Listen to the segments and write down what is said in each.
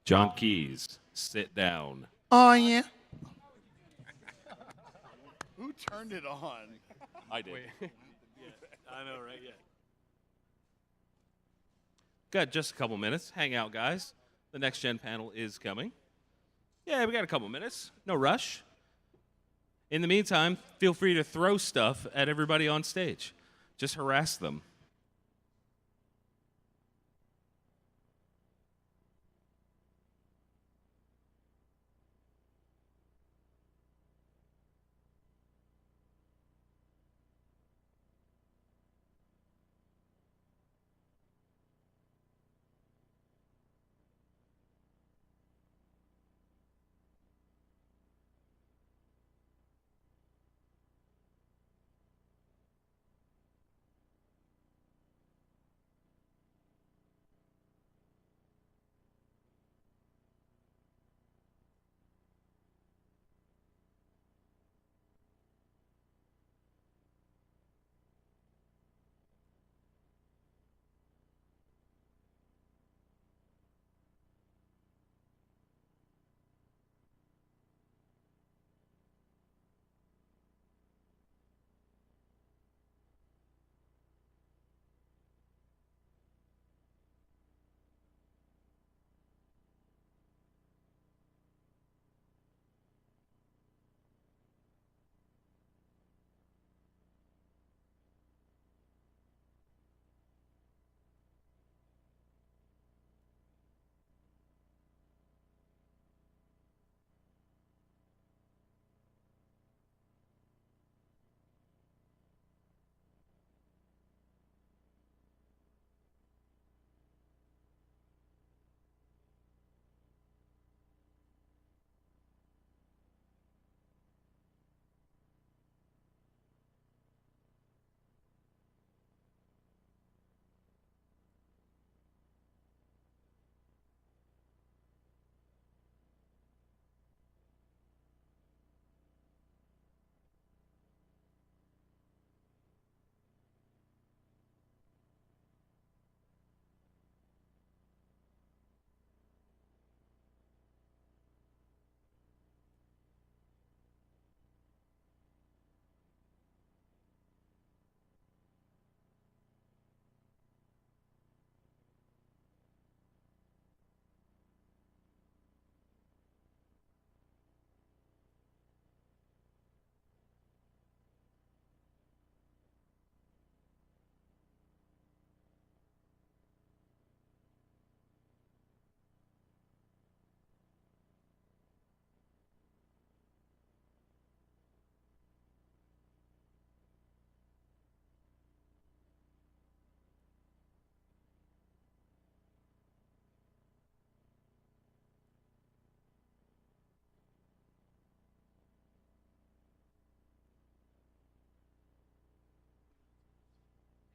John Keys, sit down. Oh, yeah. Who turned it on? I did. I know, right? Yeah. Got just a couple minutes. Hang out, guys. The next gen panel is coming. Yeah, we got a couple minutes. No rush. In the meantime, feel free to throw stuff at everybody on stage. Just harass them.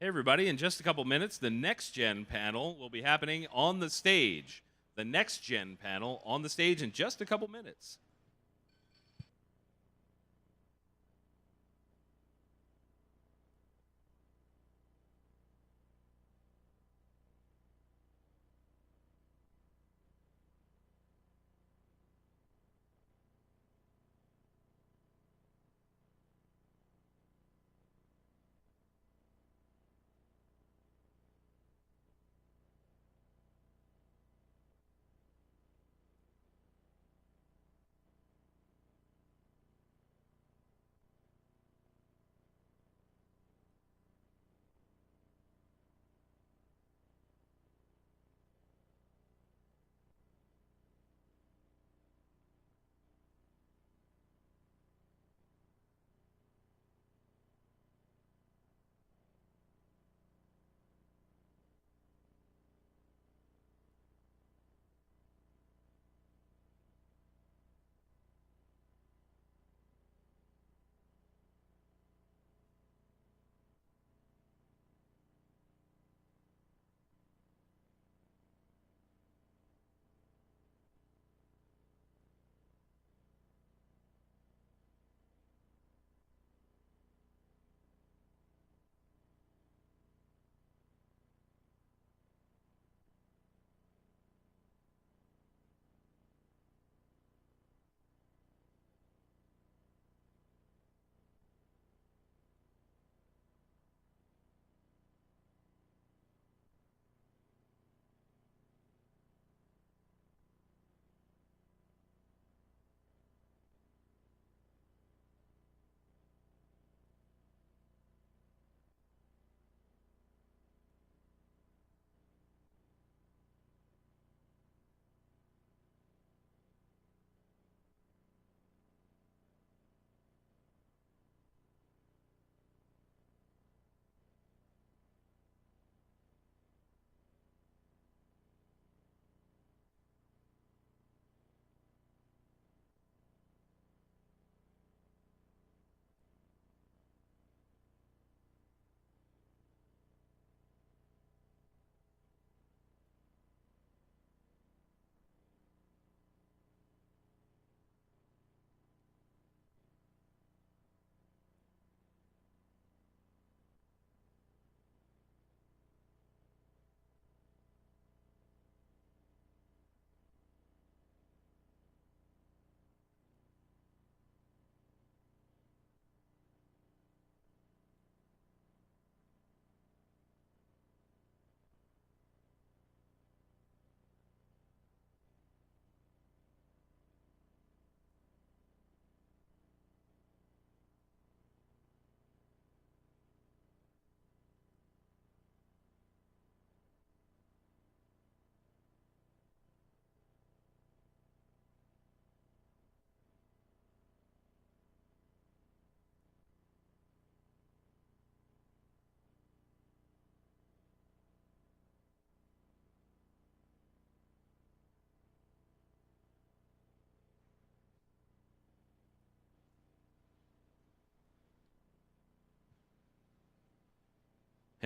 Hey, everybody, in just a couple minutes, the next gen panel will be happening on the stage. The next gen panel on the stage in just a couple minutes.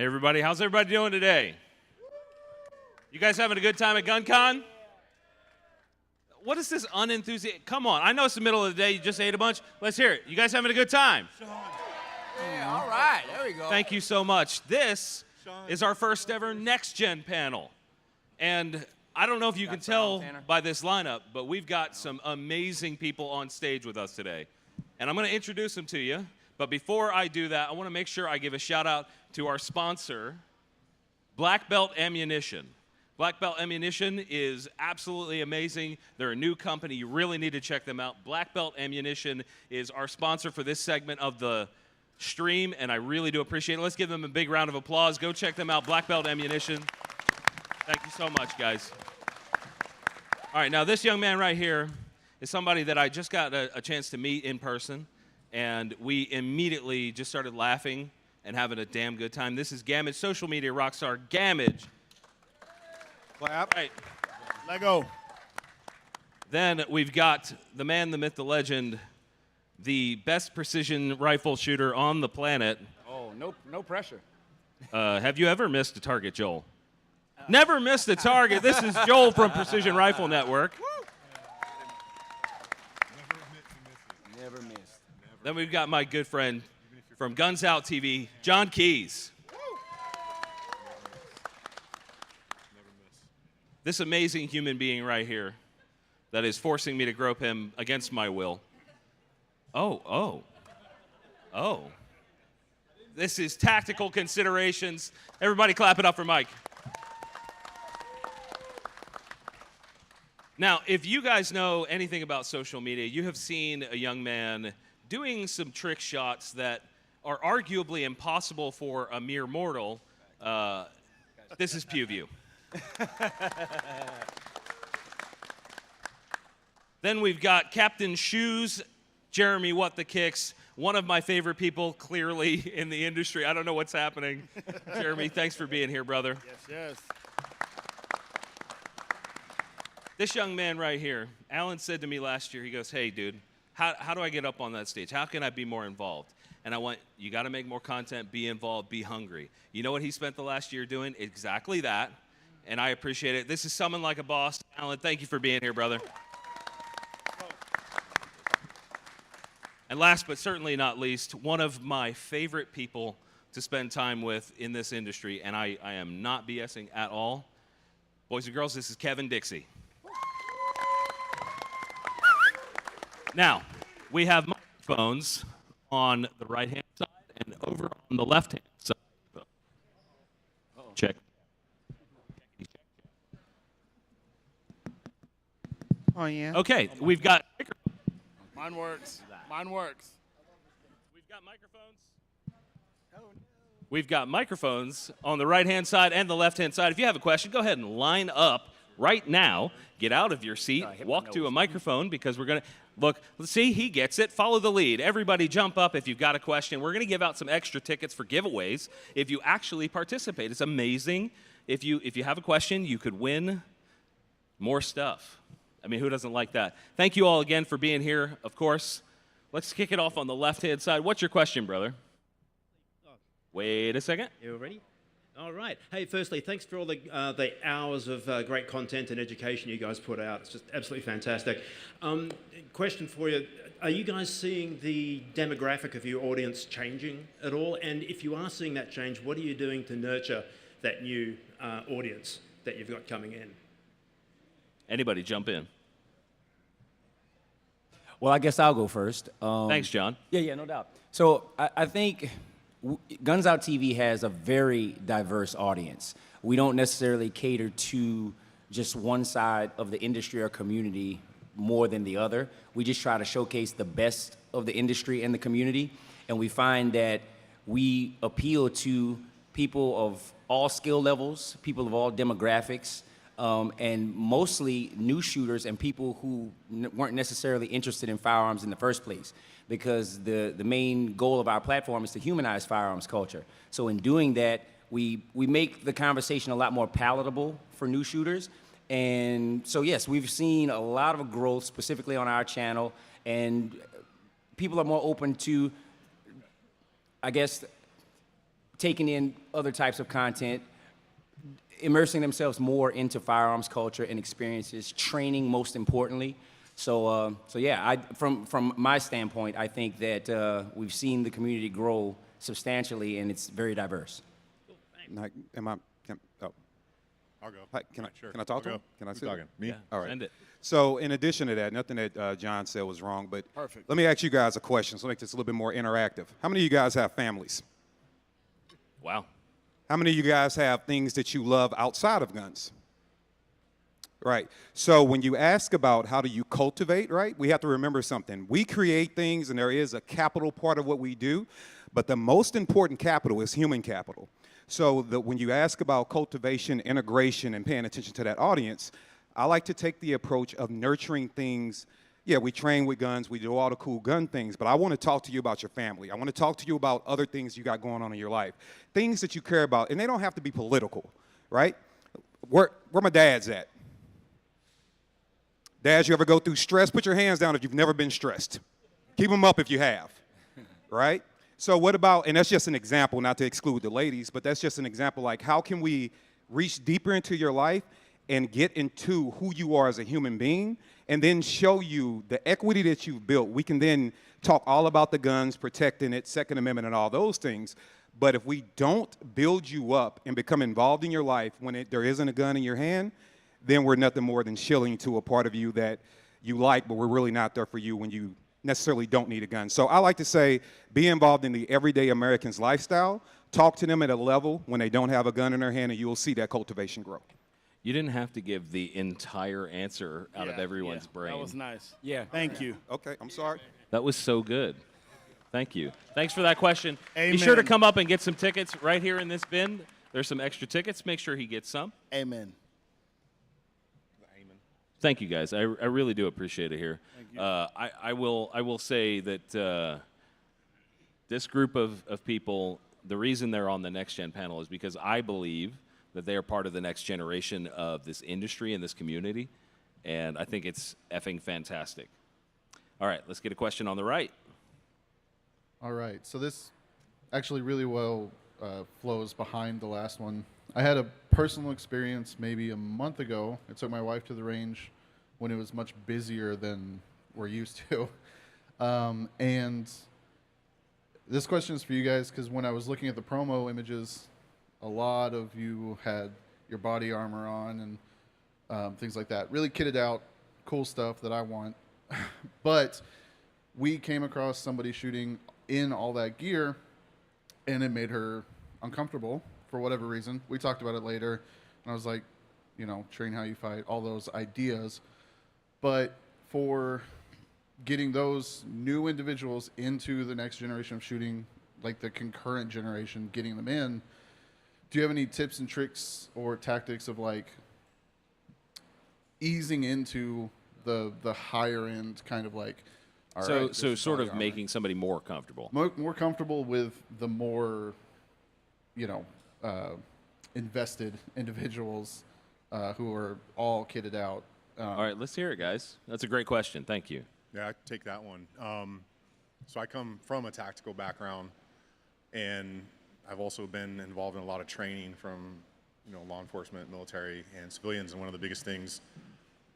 Hey everybody, how's everybody doing today? You guys having a good time at GunCon? What is this unenthusiastic? Come on, I know it's the middle of the day, you just ate a bunch. Let's hear it. You guys having a good time? Yeah, all right, there we go. Thank you so much. This is our first ever Next Gen panel. And I don't know if you can tell by this lineup, but we've got some amazing people on stage with us today. And I'm going to introduce them to you. But before I do that, I want to make sure I give a shout out to our sponsor, Black Belt Ammunition. Black Belt Ammunition is absolutely amazing. They're a new company. You really need to check them out. Black Belt Ammunition is our sponsor for this segment of the stream, and I really do appreciate it. Let's give them a big round of applause. Go check them out, Black Belt Ammunition. Thank you so much, guys. All right, now this young man right here is somebody that I just got a chance to meet in person, and we immediately just started laughing and having a damn good time. This is Gamage, social media rock star Gamage. Clap. Right. Let go. Then we've got the man, the myth, the legend, the best precision rifle shooter on the planet. Oh, no pressure. Have you ever missed a target, Joel? Never missed a target. This is Joel from Precision Rifle Network. Never missed. Then we've got my good friend from Guns Out TV, John Keys. This amazing human being right here that is forcing me to grope him against my will. Oh. This is Tactical Considerations. Everybody clap it up for Mike. Now, if you guys know anything about social media, you have seen a young man doing some trick shots that are arguably impossible for a mere mortal. This is PewView. Then we've got Captain Shoes, Jeremy WhatTheKicks, one of my favorite people clearly in the industry. I don't know what's happening. Jeremy, thanks for being here, brother. Yes. This young man right here, Alan said to me last year, he goes, hey, dude, how do I get up on that stage? How can I be more involved? And I went, you got to make more content, be involved, be hungry. You know what he spent the last year doing? Exactly that, and I appreciate it. This is SumNLikeaBoss. Alan, thank you for being here, brother. And last but certainly not least, one of my favorite people to spend time with in this industry, and I am not BSing at all. Boys and girls, this is Kevin Dixie. Now, we have microphones on the right-hand side and over on the left-hand side. Check. Oh, yeah. Okay, we've got Mine works. We've got microphones. We've got microphones on the right-hand side and the left-hand side. If you have a question, go ahead and line up right now. Get out of your seat, walk to a microphone because we're going to look. See, he gets it. Follow the lead. Everybody jump up if you've got a question. We're going to give out some extra tickets for giveaways if you actually participate. It's amazing. If you have a question, you could win more stuff. I mean, who doesn't like that? Thank you all again for being here, of course. Let's kick it off on the left-hand side. What's your question, brother? Wait a second. You ready? All right. Hey, firstly, thanks for all the hours of great content and education you guys put out. It's just absolutely fantastic. Question for you. Are you guys seeing the demographic of your audience changing at all? And if you are seeing that change, what are you doing to nurture that new audience that you've got coming in? Anybody jump in. Well, I guess I'll go first. Thanks, John. Yeah, no doubt. So I think Guns Out TV has a very diverse audience. We don't necessarily cater to just one side of the industry or community more than the other. We just try to showcase the best of the industry and the community, and we find that we appeal to people of all skill levels, people of all demographics, and mostly new shooters and people who weren't necessarily interested in firearms in the first place, because the main goal of our platform is to humanize firearms culture. So in doing that, we make the conversation a lot more palatable for new shooters. And so yes, we've seen a lot of growth specifically on our channel, and people are more open to, I guess, taking in other types of content, immersing themselves more into firearms culture and experiences, training most importantly. So yeah, from my standpoint, I think that we've seen the community grow substantially, and it's very diverse. Like, oh. I'll go. Hi, can I talk to him? Can I Who's say talking? Me? Yeah, All right. send it. So in addition to that, nothing that John said was wrong, but Perfect. let me ask you guys a question. So make this a little bit more interactive. How many of you guys have families? Wow. How many of you guys have things that you love outside of guns? Right. So when you ask about how do you cultivate, right, we have to remember something. We create things, and there is a capital part of what we do, but the most important capital is human capital. So when you ask about cultivation, integration, and paying attention to that audience, I like to take the approach of nurturing things. Yeah, we train with guns, we do all the cool gun things, but I want to talk to you about your family. I want to talk to you about other things you got going on in your life, things that you care about, and they don't have to be political, right? Where my dad's at? Dads, you ever go through stress? Put your hands down if you've never been stressed. Keep them up if you have, right? So what about, and that's just an example, not to exclude the ladies, but that's just an example, like how can we reach deeper into your life and get into who you are as a human being, and then show you the equity that you've built. We can then talk all about the guns, protecting it, Second Amendment, and all those things. But if we don't build you up and become involved in your life when there isn't a gun in your hand, then we're nothing more than shilling to a part of you that you like, but we're really not there for you when you necessarily don't need a gun. So I like to say, be involved in the everyday American's lifestyle. Talk to them at a level when they don't have a gun in their hand, and you will see that cultivation grow. You didn't have to give the entire answer out of everyone's brain. That was nice. Yeah. Thank you. Okay, I'm sorry. That was so good. Thank you. Thanks for that question. Be sure to Amen. come up and get some tickets right here in this bin. There's some extra tickets. Make sure he gets some. Amen. Thank you, guys. I really do appreciate it here. I will say that this group of people, the reason they're on the Next Gen panel is because I believe that they are part of the next generation of this industry and this community, and I think it's effing fantastic. All right, let's get a question on the right. All right, so this actually really well flows behind the last one. I had a personal experience maybe a month ago. I took my wife to the range when it was much busier than we're used to. And this question is for you guys because when I was looking at the promo images, a lot of you had your body armor on and things like that. Really kitted out, cool stuff that I want. But we came across somebody shooting in all that gear, and it made her uncomfortable for whatever reason. We talked about it later, and I was like, you know, train how you fight, all those ideas. But for getting those new individuals into the next generation of shooting, like the concurrent generation, getting them in, do you have any tips and tricks or tactics of like easing into the higher end kind of like, all So right, this is sort body of armor. making somebody more comfortable. More comfortable with the more, you know, invested individuals who are all kitted out. All right, let's hear it, guys. That's a great question. Thank you. Yeah, I take that one. So I come from a tactical background, and I've also been involved in a lot of training from, you know, law enforcement, military, and civilians. And one of the biggest things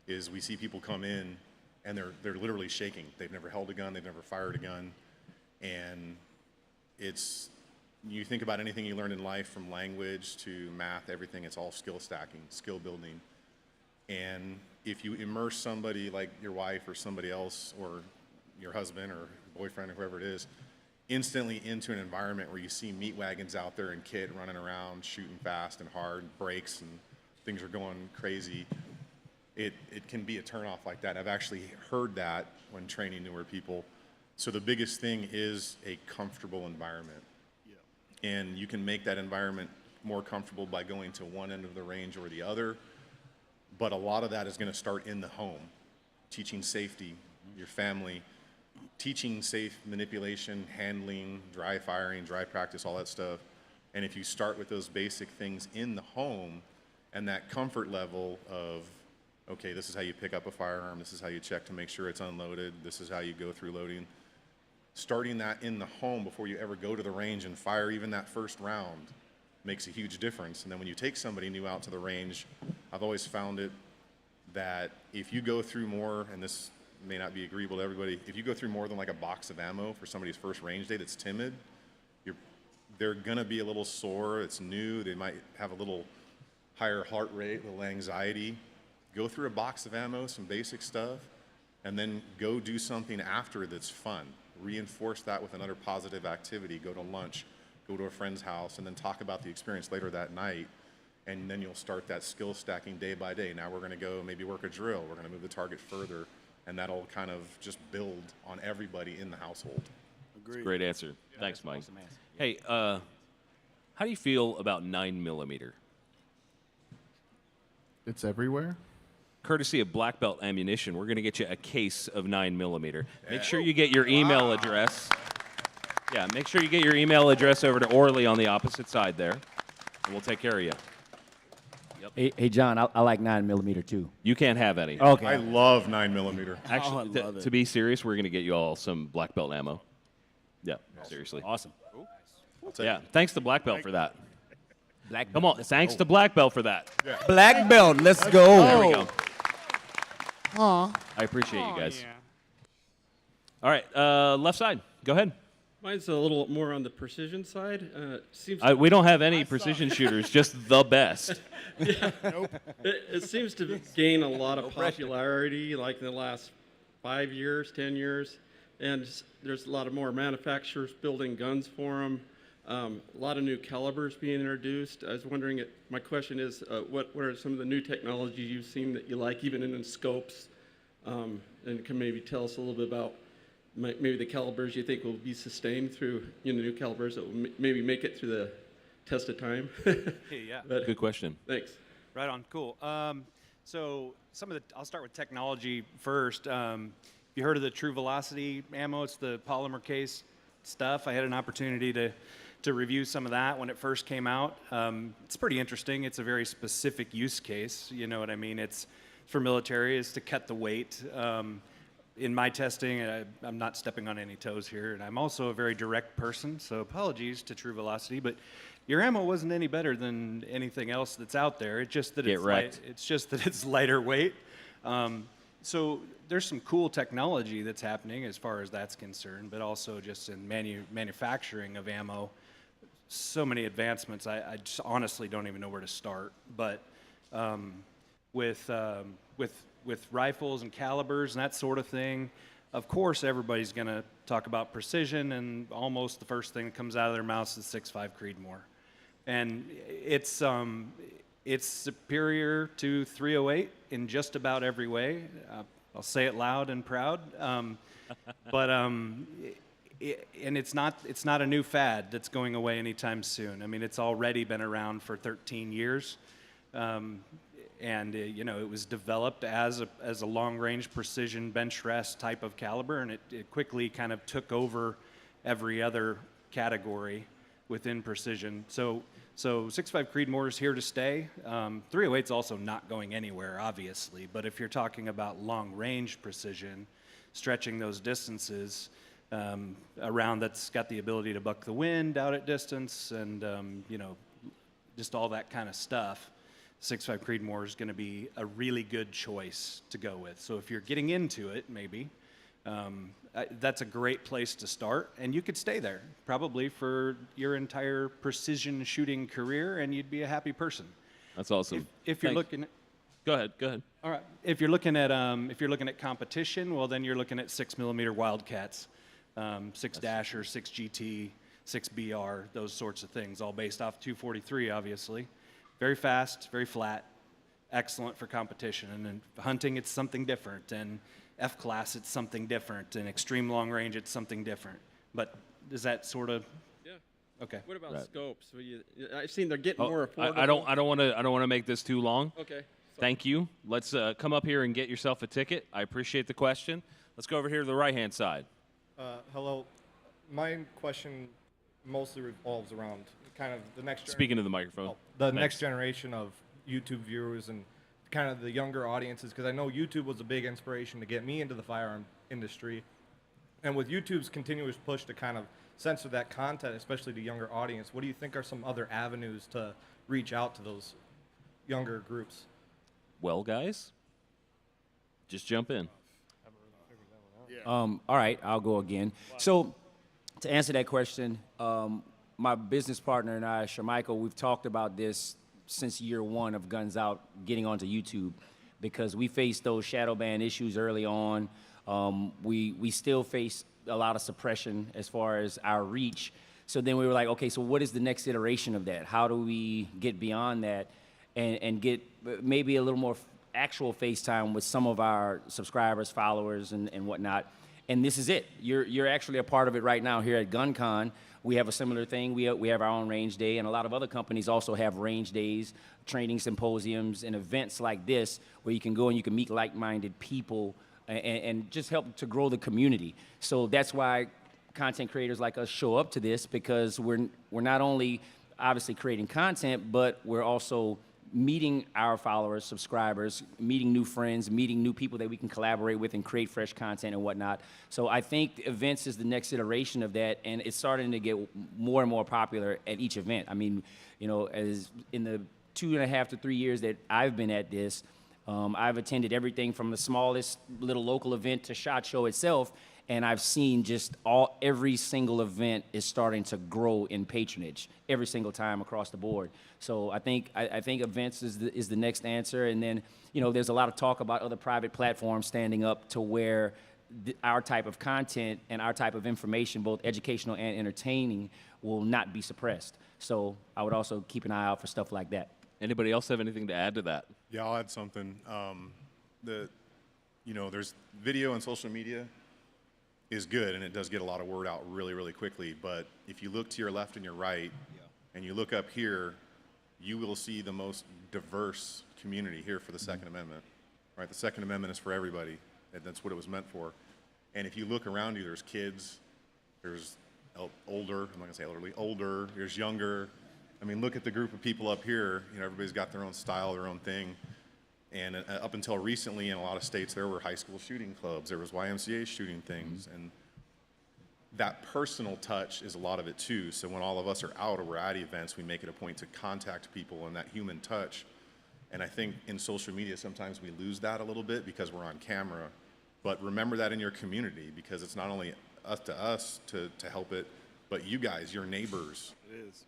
is we see people come in, and they're literally shaking. They've never held a gun, they've never fired a gun, and it's, you think about anything you learned in life, from language to math, everything. It's all skill stacking, skill building, and if you immerse somebody like your wife or somebody else or your husband or boyfriend or whoever it is instantly into an environment where you see meat wagons out there and kid running around shooting fast and hard, brakes, and things are going crazy, it can be a turnoff like that. I've actually heard that when training newer people. So the biggest thing is a comfortable environment. Yeah. And you can make that environment more comfortable by going to one end of the range or the other. But a lot of that is going to start in the home, teaching safety, your family, teaching safe manipulation, handling, dry firing, dry practice, all that stuff. And if you start with those basic things in the home and that comfort level of, okay, this is how you pick up a firearm, this is how you check to make sure it's unloaded, this is how you go through loading, starting that in the home before you ever go to the range and fire even that first round makes a huge difference. And then when you take somebody new out to the range, I've always found it that if you go through more, and this may not be agreeable to everybody, if you go through more than like a box of ammo for somebody's first range day that's timid, they're gonna be a little sore, it's new, they might have a little higher heart rate, a little anxiety. Go through a box of ammo, some basic stuff, and then go do something after that's fun. Reinforce that with another positive activity, go to lunch, go to a friend's house, and then talk about the experience later that night. And then you'll start that skill stacking day by day. Now we're gonna go maybe work a drill, we're gonna move the target further, and that'll kind of just build on everybody in the household. Great answer. Thanks, Mike. Hey, how do you feel about 9mm? It's everywhere. Courtesy of Black Belt Ammunition, we're going to get you a case of 9mm. Make sure you get your email address. Yeah, make sure you get your email address over to Orly on the opposite side there, and we'll take care of you. Hey, John, I like 9mm too. You can't have any. Okay. I love 9mm. Actually, I love it. to be serious, we're going to get you all some Black Belt ammo. Yeah, seriously. Awesome. Yeah, thanks to Black Belt for that. Black Come on, thanks to Black Belt for that. Black belt. Let's go. There we go. I appreciate you guys. All right, left side. Go ahead. Mine's a little more on the precision side. Seems We don't have any precision shooters, just the best. it seems to gain a lot of popularity, like in the last 5 years, 10 years, and there's a lot of more manufacturers building guns for them. A lot of new calibers being introduced. I was wondering, my question is, what are some of the new technologies you've seen that you like, even in scopes? And can maybe tell us a little bit about maybe the calibers you think will be sustained through new calibers that will maybe make it through the test of time? Yeah. But, Good question. thanks. Right on. Cool. So I'll start with technology first. You heard of the True Velocity ammo? It's the polymer case stuff. I had an opportunity to review some of that when it first came out. It's pretty interesting. It's a very specific use case. You know what I mean? It's for military, is to cut the weight. In my testing, I'm not stepping on any toes here, and I'm also a very direct person, so apologies to True Velocity, but your ammo wasn't any better than anything else that's out there. It's just that it's just that it's lighter weight. So there's some cool technology that's happening as far as that's concerned, but also just in manufacturing of ammo. So many advancements, I just honestly don't even know where to start. But with rifles and calibers and that sort of thing, of course everybody's going to talk about precision, and almost the first thing that comes out of their mouth is 6.5 Creedmoor. And it's superior to 308 in just about every way. I'll say it loud and proud. And it's not a new fad that's going away anytime soon. I mean, it's already been around for 13 years. And it was developed as a long-range precision bench rest type of caliber, and it quickly kind of took over every other category within precision. So 6.5 Creedmoor is here to stay. 308 is also not going anywhere, obviously, but if you're talking about long-range precision, stretching those distances, a round that's got the ability to buck the wind out at distance, and just all that kind of stuff, 6.5 Creedmoor is going to be a really good choice to go with. So if you're getting into it, maybe, that's a great place to start, and you could stay there probably for your entire precision shooting career, and you'd be a happy person. That's awesome. If you're looking at, Go ahead. all right, if you're looking at competition, well, then you're looking at 6mm Wildcats, 6 Dasher, 6 GT, 6 BR, those sorts of things, all based off 243, obviously. Very fast, very flat, excellent for competition. And in hunting, it's something different. And F-class, it's something different. And extreme long range, it's something different. But is that sort of? Yeah. Okay. What about scopes? I've seen they're getting more affordable. I don't want to make this too long. Okay. Thank you. Let's come up here and get yourself a ticket. I appreciate the question. Let's go over here to the right-hand side. Hello. My question mostly revolves around kind of the next. Speaking to the microphone. Next generation of YouTube viewers and kind of the younger audiences, because I know YouTube was a big inspiration to get me into the firearm industry, And with YouTube's continuous push to kind of censor that content, especially to younger audience, what do you think are some other avenues to reach out to those younger groups? Well, guys, just jump in. All right, I'll go again. So, to answer that question, my business partner and I, Sharmichael, we've talked about this since year one of Guns Out getting onto YouTube, because we faced those shadow ban issues early on. We still face a lot of suppression as far as our reach. So then we were like, okay, so what is the next iteration of that? How do we get beyond that and get maybe a little more actual FaceTime with some of our subscribers, followers, and whatnot? And this is it. You're actually a part of it right now here at GunCon. We have a similar thing. We have our own range day, and a lot of other companies also have range days, training symposiums, and events like this where you can go and you can meet like-minded people and just help to grow the community. So that's why content creators like us show up to this, because we're not only obviously creating content, but we're also meeting our followers, subscribers, meeting new friends, meeting new people that we can collaborate with and create fresh content and whatnot. So I think events is the next iteration of that, and it's starting to get more and more popular at each event. I mean, you know, as in the 2.5 to 3 years that I've been at this, I've attended everything from the smallest little local event to SHOT Show itself, and I've seen just every single event is starting to grow in patronage every single time across the board. So I think events is the next answer, and then, you know, there's a lot of talk about other private platforms standing up to where our type of content and our type of information, both educational and entertaining, will not be suppressed. So I would also keep an eye out for stuff like that. Anybody else have anything to add to that? Yeah, I'll add something. There's video and social media is good, and it does get a lot of word out really, really quickly. But if you look to your left and your right, and you look up here, you will see the most diverse community here for the Second Amendment. Right? The Second Amendment is for everybody, and that's what it was meant for. And if you look around you, there's kids, there's older, I'm not gonna say elderly, older, there's younger. I mean, look at the group of people up here. You know, everybody's got their own style, their own thing. And up until recently, in a lot of states, there were high school shooting clubs. There was YMCA shooting things. And that personal touch is a lot of it, too. So when all of us are out or we're at events, we make it a point to contact people and that human touch. And I think in social media, sometimes we lose that a little bit because we're on camera. But remember that in your community, because it's not only up to us to help it, but you guys, your neighbors,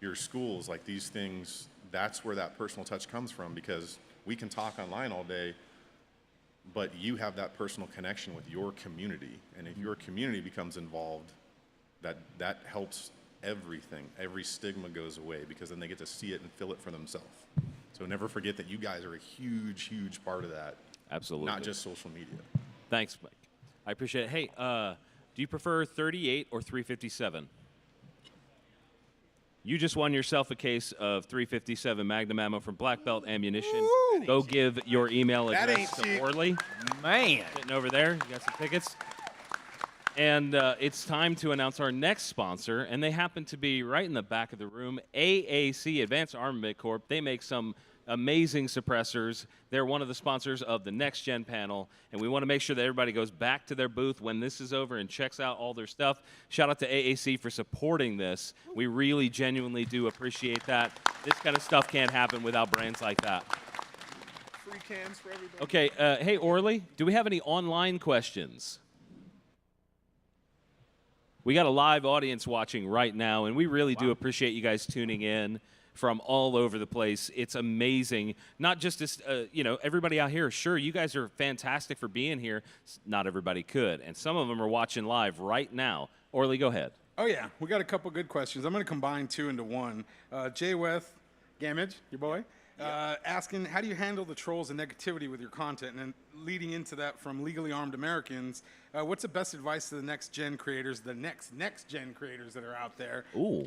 your schools, like these things, that's where that personal touch comes from, because we can talk online all day, but you have that personal connection with your community. And if your community becomes involved, that helps everything. Every stigma goes away, because then they get to see it and feel it for themselves. So never forget that you guys are a huge, huge part of that. Absolutely. Not just social media. Thanks, Mike. I appreciate it. Hey, do you prefer 38 or 357? You just won yourself a case of 357 Magnum ammo from Black Belt Ammunition. Woo! Go give your email That address ain't to cheap. Orly. Man. Sitting over there. You got some tickets. And it's time to announce our next sponsor, and they happen to be right in the back of the room, AAC, Advanced Armament Corp. They make some amazing suppressors. They're one of the sponsors of the Next Gen panel, and we want to make sure that everybody goes back to their booth when this is over and checks out all their stuff. Shout out to AAC for supporting this. We really genuinely do appreciate that. This kind of stuff can't happen without brands like that. Free cans for everybody. Okay, hey Orly, do we have any online questions? We got a live audience watching right now, and we really do appreciate you guys tuning in from all over the place. It's amazing. Not just this, everybody out here, sure, you guys are fantastic for being here. Not everybody could, and some of them are watching live right now. Orly, go ahead. Oh, yeah. We got a couple good questions. I'm going to combine two into one. Jay Weth, Gamage, your boy, asking, how do you handle the trolls and negativity with your content? And then leading into that from Legally Armed Americans, what's the best advice to the next-gen creators, the next-gen creators that are out there? Ooh.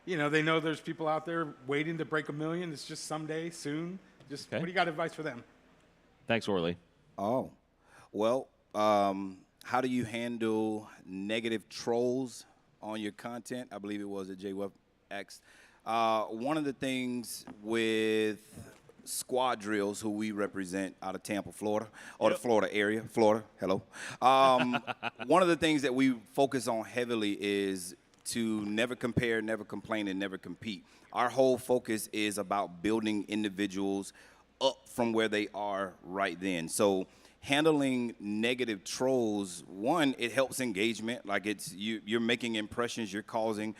They know there's people out there waiting to break 1 million. It's just someday, soon. Just Okay. What do you got advice for them? Thanks, Orly. Oh, well, how do you handle negative trolls on your content? I believe it was at JWeb X. One of the things with squad drills, who we represent out of Tampa, Florida, or the Florida area. Florida, hello. One of the things that we focus on heavily is to never compare, never complain, and never compete. Our whole focus is about building individuals up from where they are right then. So handling negative trolls, one, it helps engagement. Like you're making impressions, you're causing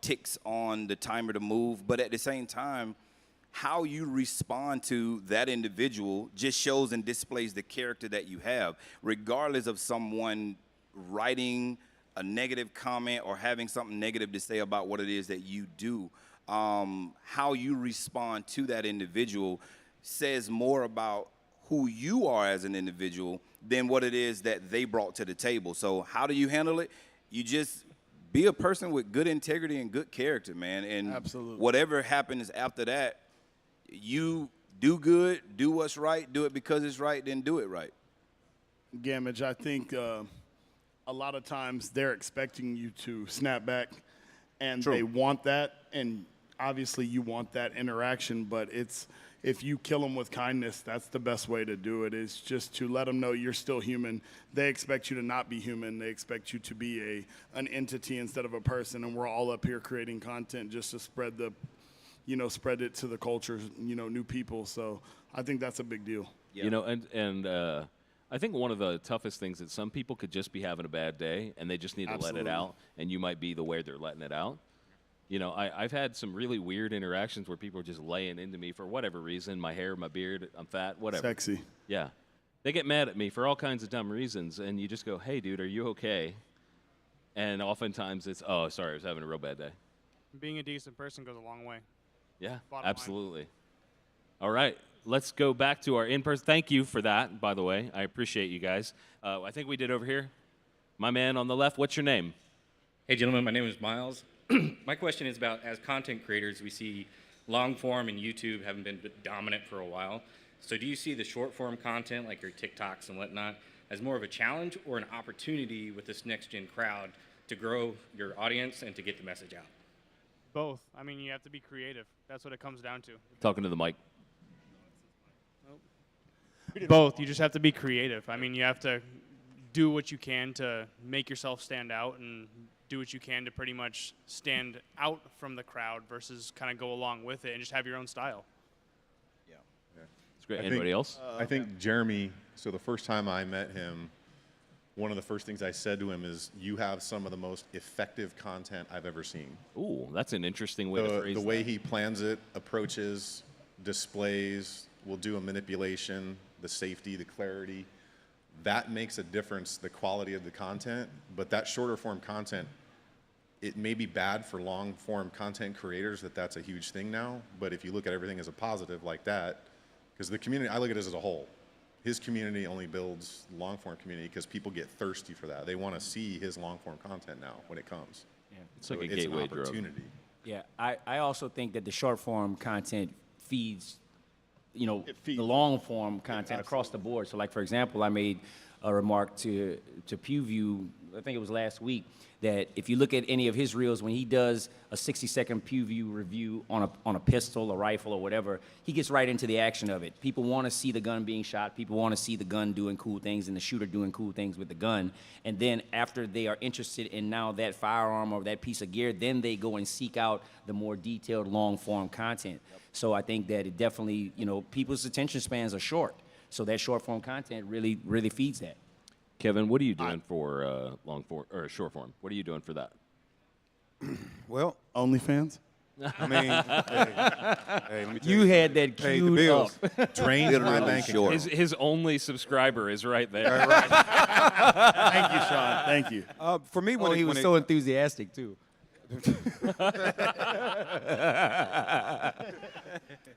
ticks on the timer to move. But at the same time, how you respond to that individual just shows and displays the character that you have, regardless of someone writing a negative comment or having something negative to say about what it is that you do. How you respond to that individual says more about who you are as an individual than what it is that they brought to the table. So how do you handle it? You just be a person with good integrity and good character, man. And Absolutely. Whatever happens after that, you do good, do what's right, do it because it's right, then do it right. Gamage, I think a lot of times they're expecting you to snap back, and True. they want that, and obviously you want that interaction, but if you kill them with kindness, that's the best way to do it, is just to let them know you're still human. They expect you to not be human. They expect you to be an entity instead of a person, and we're all up here creating content just to spread it to the culture, new people. So I think that's a big deal. Yeah. And I think one of the toughest things is some people could just be having a bad day and they just need to let it out, and you might be the way they're letting it out. I've had some really weird interactions where people are just laying into me for whatever reason, my hair, my beard, I'm fat, whatever. Sexy. Yeah. They get mad at me for all kinds of dumb reasons, and you just go, hey, dude, are you okay? And oftentimes it's, oh, sorry, I was having a real bad day. Being a decent person goes a long way. Yeah, Bottom absolutely. Line. All right, let's go back to our in-person. Thank you for that, by the way. I appreciate you guys. I think we did over here. My man on the left, what's your name? Hey, gentlemen, my name is Miles. My question is about, as content creators, we see long form and YouTube haven't been dominant for a while. So do you see the short form content, like your TikToks and whatnot, as more of a challenge or an opportunity with this next gen crowd to grow your audience and to get the message out? Both. I mean, you have to be creative. That's what it comes down to. Talking to the mic. Both. You just have to be creative. I mean, you have to do what you can to make yourself stand out and do what you can to pretty much stand out from the crowd versus kind of go along with it and just have your own style. Yeah. It's great. Anybody else? I think Jeremy, so the first time I met him, one of the first things I said to him is, you have some of the most effective content I've ever seen. Ooh, that's an interesting way to phrase The way that. he plans it, approaches, displays, will do a manipulation, the safety, the clarity, that makes a difference, the quality of the content. But that shorter form content, it may be bad for long form content creators that's a huge thing now. But if you look at everything as a positive like that, because the community, I look at it as a whole. His community only builds long form community because people get thirsty for that. They want to see his long form content now when it comes. Yeah. It's like So a it's gateway an drug. opportunity. Yeah, I also think that the short form content feeds, the long form content across the board. So like, for example, I made a remark to PewView, I think it was last week, that if you look at any of his reels, when he does a 60-second PewView review on a pistol, a rifle, or whatever, he gets right into the action of it. People want to see the gun being shot. People want to see the gun doing cool things and the shooter doing cool things with the gun. And then after they are interested in now that firearm or that piece of gear, then they go and seek out the more detailed long-form content. So I think that it definitely, people's attention spans are short. So that short-form content really, really feeds that. Kevin, what are you doing for long form or short form? What are you doing for that? Well, OnlyFans? I mean, hey, let me tell You had that Pay the queued bills. up. Drains my bank account. His only subscriber is right there. Thank you, Sean. Thank you. For me, when He was so enthusiastic, too.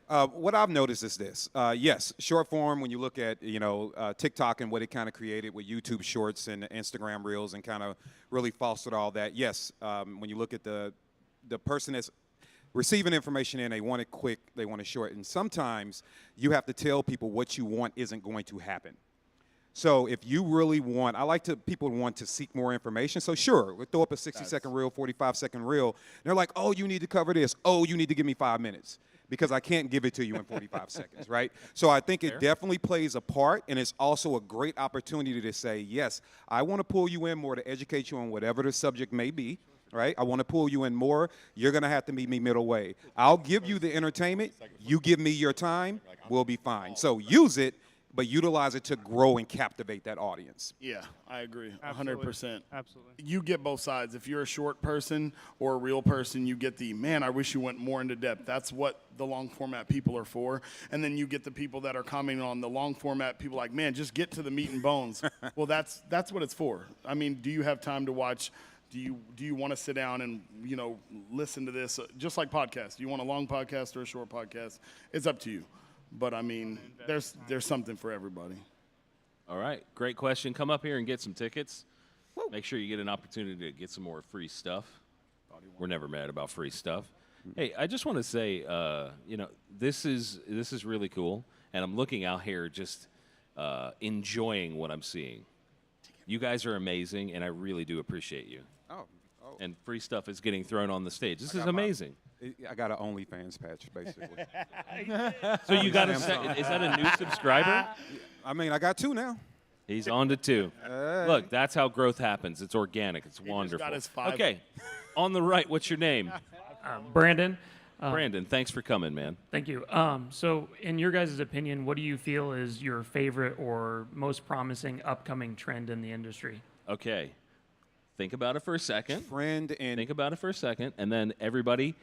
What I've noticed is this. Yes, short form, when you look at, TikTok and what it kind of created with YouTube Shorts and Instagram Reels and kind of really fostered all that. Yes, when you look at the person that's receiving information in, they want it quick, they want it short. And sometimes you have to tell people what you want isn't going to happen. So if you really want, people want to seek more information. So sure, we'll throw up a 60-second reel, 45-second reel. And they're like, oh, you need to cover this. Oh, you need to give me 5 minutes. because I can't give it to you in 45 seconds, right? So I think it definitely plays a part, and it's also a great opportunity to say, yes, I want to pull you in more to educate you on whatever the subject may be, right? I want to pull you in more. You're going to have to meet me middle way. I'll give you the entertainment. You give me your time. We'll be fine. So use it, but utilize it to grow and captivate that audience. Yeah, I agree, Absolutely. 100%. Absolutely. You get both sides. If you're a short person or a real person, you get the, man, I wish you went more into depth. That's what the long format people are for. And then you get the people that are commenting on the long format people like, man, just get to the meat and bones. Well, that's what it's for. I mean, do you have time to watch? Do you want to sit down and, listen to this? Just like podcasts. Do you want a long podcast or a short podcast? It's up to you. But, I mean, there's something for everybody. All right, great question. Come up here and get some tickets. Make sure you get an opportunity to get some more free stuff. We're never mad about free stuff. Hey, I just want to say, this is really cool, and I'm looking out here just enjoying what I'm seeing. You guys are amazing, and I really do appreciate you. Oh. And free stuff is getting thrown on the stage. This is amazing. I got an OnlyFans patch, basically. So you got is that a new subscriber? I mean, I got 2 now. He's on to 2. Look, that's how growth happens. It's organic. It's wonderful. got his 5. Okay, on the right, what's your name? Brandon. Brandon, thanks for coming, man. Thank you. So, in your guys' opinion, what do you feel is your favorite or most promising upcoming trend in the industry? Okay, think about it for a second. Think about it for a second, and then everybody,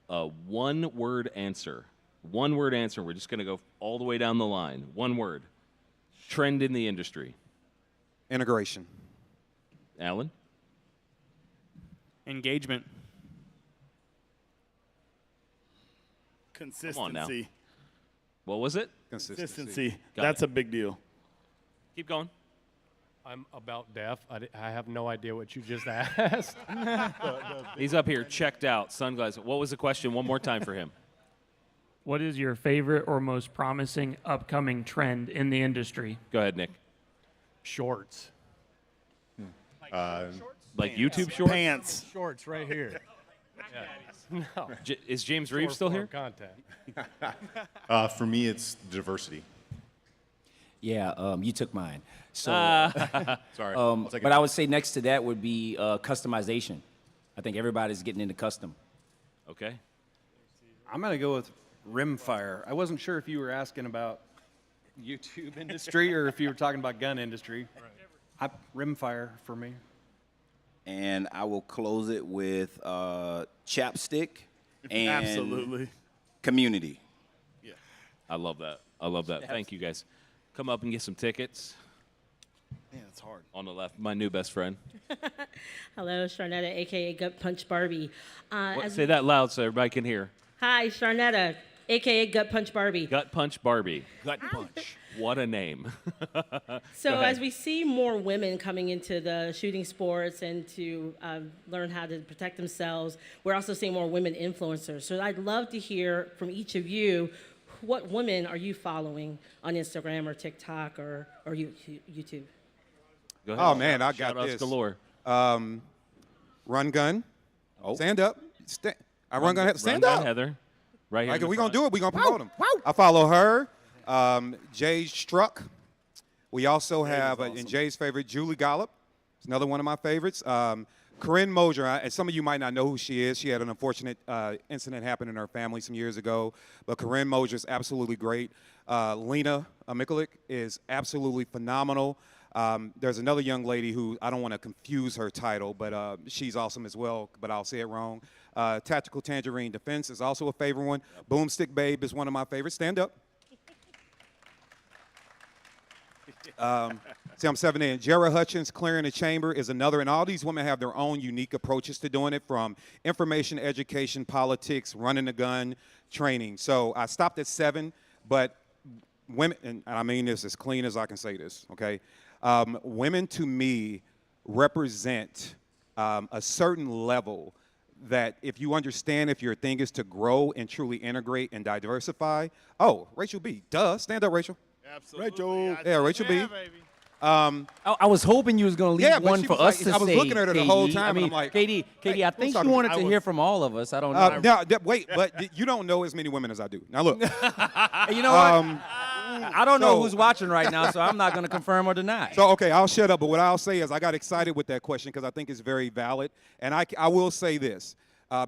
one-word answer. One-word answer. We're just going to go all the way down the line. One word. Trend in the industry. Integration. Alan? Engagement. Consistency. Come on now. What was it? Consistency. Got That's it. a big deal. Keep going. I'm about deaf. I have no idea what you just asked. He's up here, checked out, sunglasses. What was the question? One more time for him. What is your favorite or most promising upcoming trend in the industry? Go ahead, Nick. Shorts. Like YouTube shorts? Pants. Shorts right here. No. Is James Reeves still here? Content. For me, it's diversity. Yeah, you took mine. So, Sorry. I'll take it but I would say next to that would be customization. I think everybody's getting into custom. Okay. I'm going to go with rimfire. I wasn't sure if you were asking about YouTube industry or if you were talking about gun industry. Rimfire for me. And I will close it with chapstick and Absolutely. community. Yeah. I love that. I love that. Thank you, guys. Come up and get some tickets. Man, it's hard. On the left, my new best friend. Hello, Sharnetta, a.k.a. Gut Punch Barbie. Say that loud so everybody can hear. Hi, Sharnetta, a.k.a. Gut Punch Barbie. Gut Punch Barbie. Gut Punch. What a name. So Go ahead. as we see more women coming into the shooting sports and to learn how to protect themselves, we're also seeing more women influencers. So I'd love to hear from each of you, what women are you following on Instagram or TikTok or YouTube? Go ahead. Oh, man, I got Shout-outs this. galore. Run gun. Oh. Stand up. I run gun. Stand Run Gun up. Heather. Right here. in the We're going to front. do it. We're going to promote them. I follow her. Jay Struck. We also have, and Jay's favorite, Julie Gollop. It's another one of my favorites. Corinne Mosier, and some of you might not know who she is. She had an unfortunate incident happen in her family some years ago. But Corinne Mosier is absolutely great. Lena Mikulik is absolutely phenomenal. There's another young lady who, I don't want to confuse her title, but she's awesome as well, but I'll say it wrong. Tactical Tangerine Defense is also a favorite one. Boomstick Babe is one of my favorites. Stand up. See, I'm 7 in. Jara Hutchins, Clearing the Chamber is another, and all these women have their own unique approaches to doing it, from information, education, politics, running the gun, training. So I stopped at 7, but women, and I mean this as clean as I can say this, okay? Women to me represent a certain level that if you understand, if your thing is to grow and truly integrate and diversify. Oh, Rachel B. Duh. Stand up, Rachel. Absolutely. Rachel. Yeah, Rachel B. I was hoping you was going to leave Yeah, but one she for was us like- to I was say, looking at her the KD. whole time, I and mean, I'm like, KD, hey, I who's think talking you to wanted me? to I hear was- from all of us. I don't know. Wait, but you don't know as many women as I do. Now look. You know what? I don't know so- who's watching right now, so I'm not going to confirm or deny. So, okay, I'll shut up. But what I'll say is I got excited with that question because I think it's very valid. And I will say this.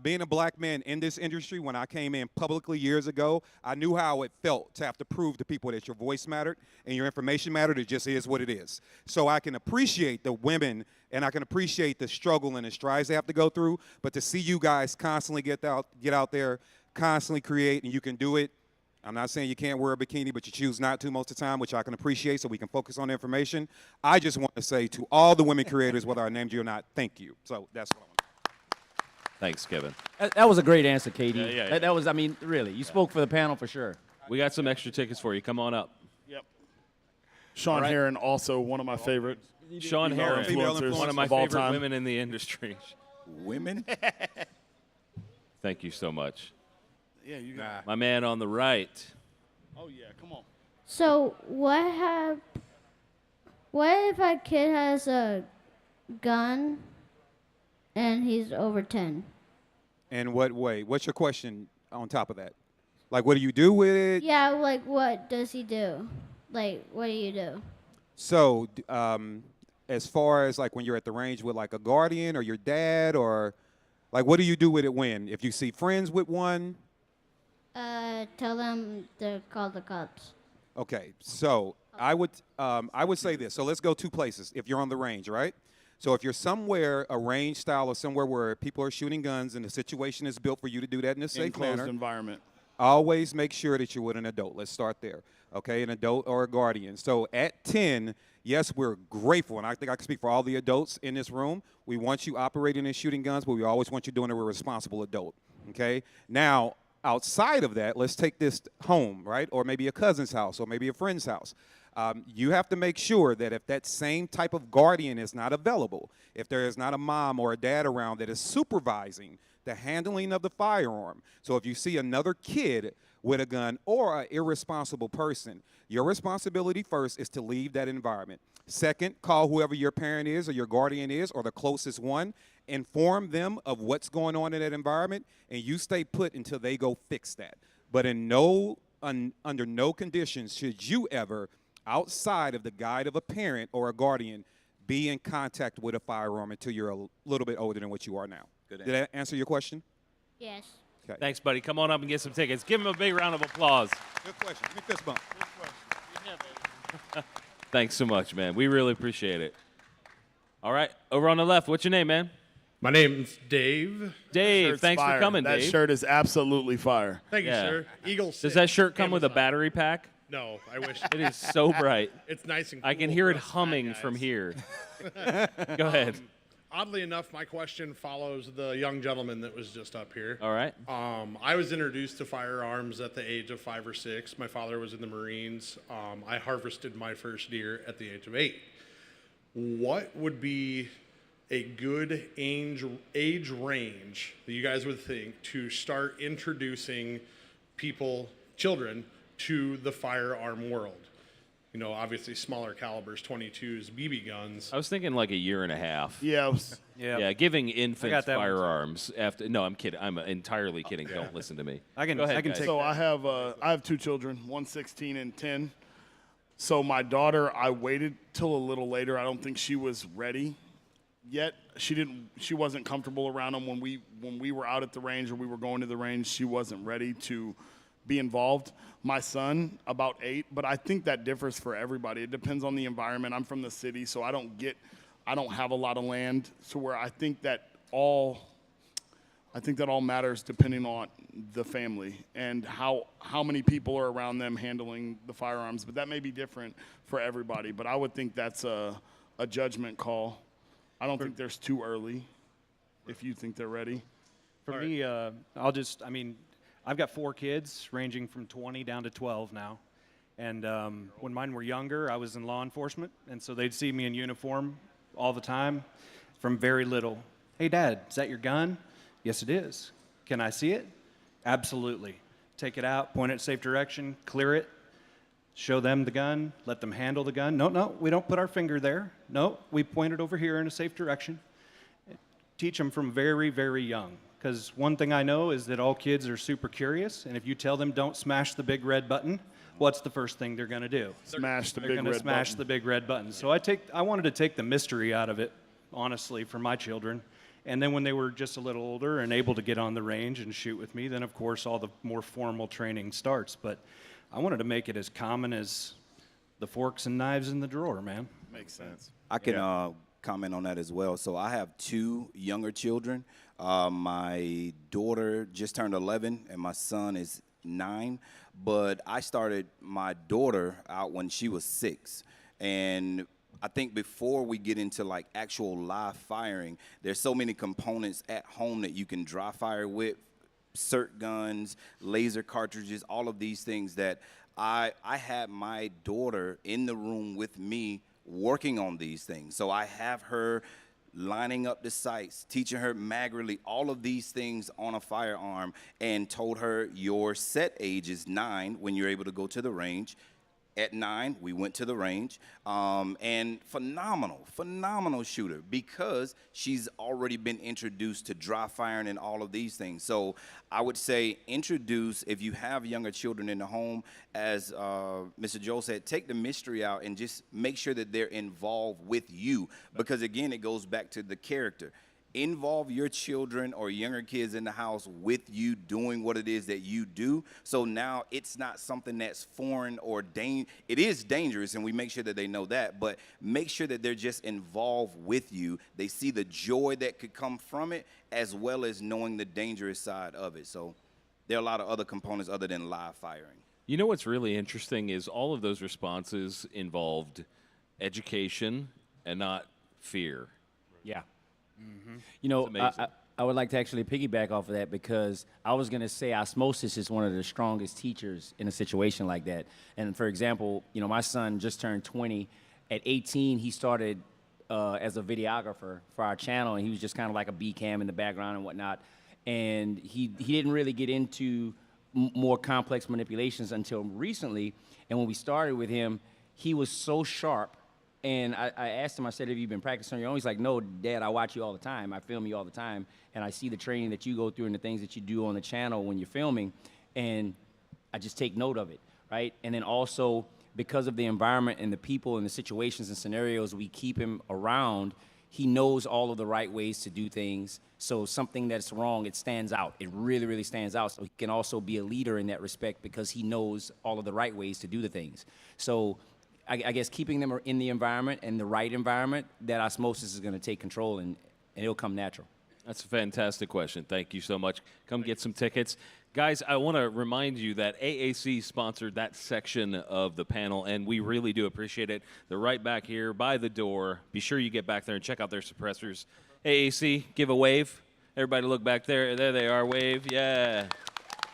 Being a black man in this industry, when I came in publicly years ago, I knew how it felt to have to prove to people that your voice mattered and your information mattered. It just is what it is. So I can appreciate the women and I can appreciate the struggle and the strides they have to go through. But to see you guys constantly get out there, constantly create, and you can do it. I'm not saying you can't wear a bikini, but you choose not to most of the time, which I can appreciate so we can focus on the information. I just want to say to all the women creators, whether I named you or not, thank you. So that's what I want. Thanks, Kevin. That was a great answer, KD. Yeah. That was, I mean, really, you spoke for the panel for sure. We got some extra tickets for you. Come on up. Yep. Sean All right. Heron, also one of my favorite Sean female Heron, influencers one of my all favorite time. women in the industry. Women? Thank you so much. Yeah, you got. My man on the right. Oh yeah, come on. So what if a kid has a gun and he's over 10? In what way? What's your question on top of that? Like, what do you do with it? Yeah, like what does he do? Like, what do you do? So, as far as like when you're at the range with like a guardian or your dad, or like what do you do with it when? If you see friends with one? Tell them to call the cops. Okay, so I would say this. So let's go two places. If you're on the range, right? So if you're somewhere, a range style or somewhere where people are shooting guns and the situation is built for you to do that in a safe Enclosed manner, environment. always make sure that you're with an adult. Let's start there. Okay, an adult or a guardian. So at 10, yes, we're grateful, and I think I can speak for all the adults in this room. We want you operating and shooting guns, but we always want you doing it with a responsible adult. Okay? Now, outside of that, let's take this home, right? Or maybe a cousin's house or maybe a friend's house. You have to make sure that if that same type of guardian is not available, if there is not a mom or a dad around that is supervising the handling of the firearm. So if you see another kid with a gun or an irresponsible person, your responsibility first is to leave that environment. Second, call whoever your parent is or your guardian is or the closest one. Inform them of what's going on in that environment, and you stay put until they go fix that. But under no conditions should you ever, outside of the guide of a parent or a guardian, be in contact with a firearm until you're a little bit older than what you are now. Good Did that answer your question? Yes. Okay. Thanks, buddy. Come on up and get some tickets. Give him a big round of applause. Good question. Give me a fist bump. Thanks so much, man. We really appreciate it. All right, over on the left, what's your name, man? My name's Dave. Dave, Shirt's thanks fire. for coming, That Dave. shirt is absolutely fire. Thank you, Yeah. sir. Eagle. Does that shirt come with a battery pack? No, I wish. It is so bright. It's nice and I can cool hear for it us fat humming guys. from here. Go ahead. Oddly enough, my question follows the young gentleman that was just up here. All right. I was introduced to firearms at the age of 5 or 6. My father was in the Marines. I harvested my first deer at the age of 8. What would be a good age range that you guys would think to start introducing children, to the firearm world? You know, obviously smaller calibers, 22s, BB guns. I was thinking like a year and a half. Yeah. Yeah, giving I infants got that one, too. firearms after. No, I'm kidding. I'm entirely kidding. Don't listen to me. I can- Go ahead, I can guys. take So I have 2 children, one 16 and 10. So my daughter, I waited till a little later. I don't think she was ready yet. She wasn't comfortable around them when we were out at the range or we were going to the range. She wasn't ready to be involved. My son, about 8, but I think that differs for everybody. It depends on the environment. I'm from the city, so I don't have a lot of land, so where I think that all matters depending on the family and how many people are around them handling the firearms. But that may be different for everybody. But I would think that's a judgment call. I don't think there's too early if you think they're ready. For me, I've got 4 kids ranging from 20 down to 12 now. And when mine were younger, I was in law enforcement. And so they'd see me in uniform all the time from very little. Hey, Dad, is that your gun? Yes, it is. Can I see it? Absolutely. Take it out, point it in safe direction, clear it, show them the gun, let them handle the gun. No, we don't put our finger there. No, we point it over here in a safe direction. Teach them from very, very young. Because one thing I know is that all kids are super curious, and if you tell them don't smash the big red button, what's the first thing they're going to do? Smash the They're big going to red smash button. the big red button. So I wanted to take the mystery out of it, honestly, for my children. And then when they were just a little older and able to get on the range and shoot with me, then of course all the more formal training starts. But I wanted to make it as common as the forks and knives in the drawer, man. Makes sense. I can comment on that as well. So I have 2 younger children. My daughter just turned 11, and my son is 9. But I started my daughter out when she was 6. And I think before we get into like actual live firing, there's so many components at home that you can dry fire with, cert guns, laser cartridges, all of these things that I had my daughter in the room with me working on these things. So I have her lining up the sights, teaching her mag release, all of these things on a firearm, and told her your set age is 9 when you're able to go to the range. At 9, we went to the range, and phenomenal shooter because she's already been introduced to dry firing and all of these things. So I would say introduce, if you have younger children in the home, as Mr. Joel said, take the mystery out and just make sure that they're involved with you because, again, it goes back to the character. Involve your children or younger kids in the house with you doing what it is that you do. So now it's not something that's foreign or it is dangerous, and we make sure that they know that, but make sure that they're just involved with you. They see the joy that could come from it as well as knowing the dangerous side of it. So there are a lot of other components other than live firing. You know what's really interesting is all of those responses involved education and not fear. Yeah. You know, I would like to actually piggyback off of that because I was going to say osmosis is one of the strongest teachers in a situation like that. And for example, you know, my son just turned 20. At 18, he started as a videographer for our channel, and he was just kind of like a B cam in the background and whatnot. And he didn't really get into more complex manipulations until recently. And when we started with him, he was so sharp. And I asked him, I said, have you been practicing on your own? He's like, no, Dad, I watch you all the time. I film you all the time. And I see the training that you go through and the things that you do on the channel when you're filming. And I just take note of it, right? And then also, because of the environment and the people and the situations and scenarios we keep him around, he knows all of the right ways to do things. So something that's wrong, it stands out. It really, really stands out. So he can also be a leader in that respect because he knows all of the right ways to do the things. So I guess keeping them in the environment and the right environment, that osmosis is going to take control and it'll come natural. That's a fantastic question. Thank you so much. Come get some tickets. Guys, I want to remind you that AAC sponsored that section of the panel, and we really do appreciate it. They're right back here by the door. Be sure you get back there and check out their suppressors. AAC, give a wave. Everybody look back there. There they are. Wave. Yeah.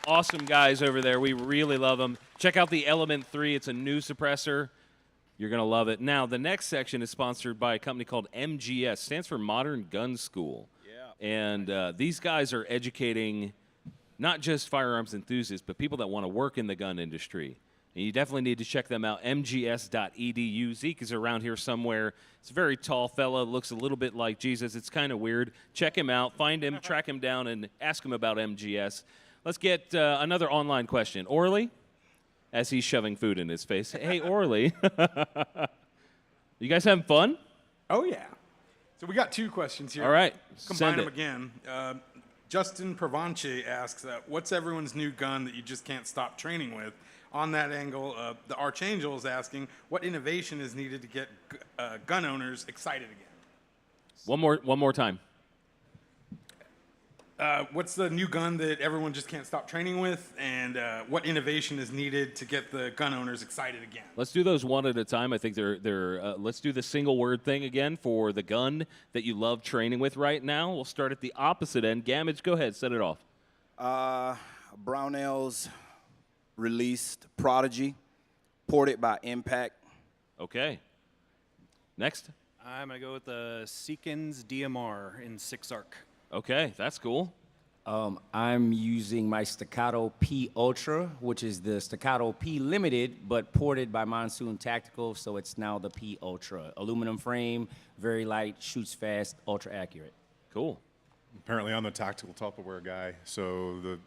Awesome guys over there. We really love them. Check out the Element 3. It's a new suppressor. You're going to love it. Now, the next section is sponsored by a company called MGS. Stands for Modern Gun School. Yeah. And these guys are educating not just firearms enthusiasts, but people that want to work in the gun industry. And you definitely need to check them out, mgs.edu. Zeke is around here somewhere. It's a very tall fella, looks a little bit like Jesus. It's kind of weird. Check him out, find him, track him down, and ask him about MGS. Let's get another online question. Orly? As he's shoving food in his face. Hey, Orly, you guys having fun? Oh, yeah. So we got 2 questions here. All right. Combine Send them it. again. Justin Pravanche asks, what's everyone's new gun that you just can't stop training with? On that angle, the Archangel is asking, what innovation is needed to get gun owners excited again? One more time. What's the new gun that everyone just can't stop training with, and what innovation is needed to get the gun owners excited again? Let's do those one at a time. I think let's do the single word thing again for the gun that you love training with right now. We'll start at the opposite end. Gamage, go ahead, set it off. Brownells released Prodigy, ported by Impact. Okay. Next. I'm going to go with the Seekins DMR in 6 ARC. Okay, that's cool. I'm using my Staccato P Ultra, which is the Staccato P Limited, but ported by Monsoon Tactical, so it's now the P Ultra. Aluminum frame, very light, shoots fast, ultra accurate. Cool. Apparently, I'm the tactical Tupperware guy, so the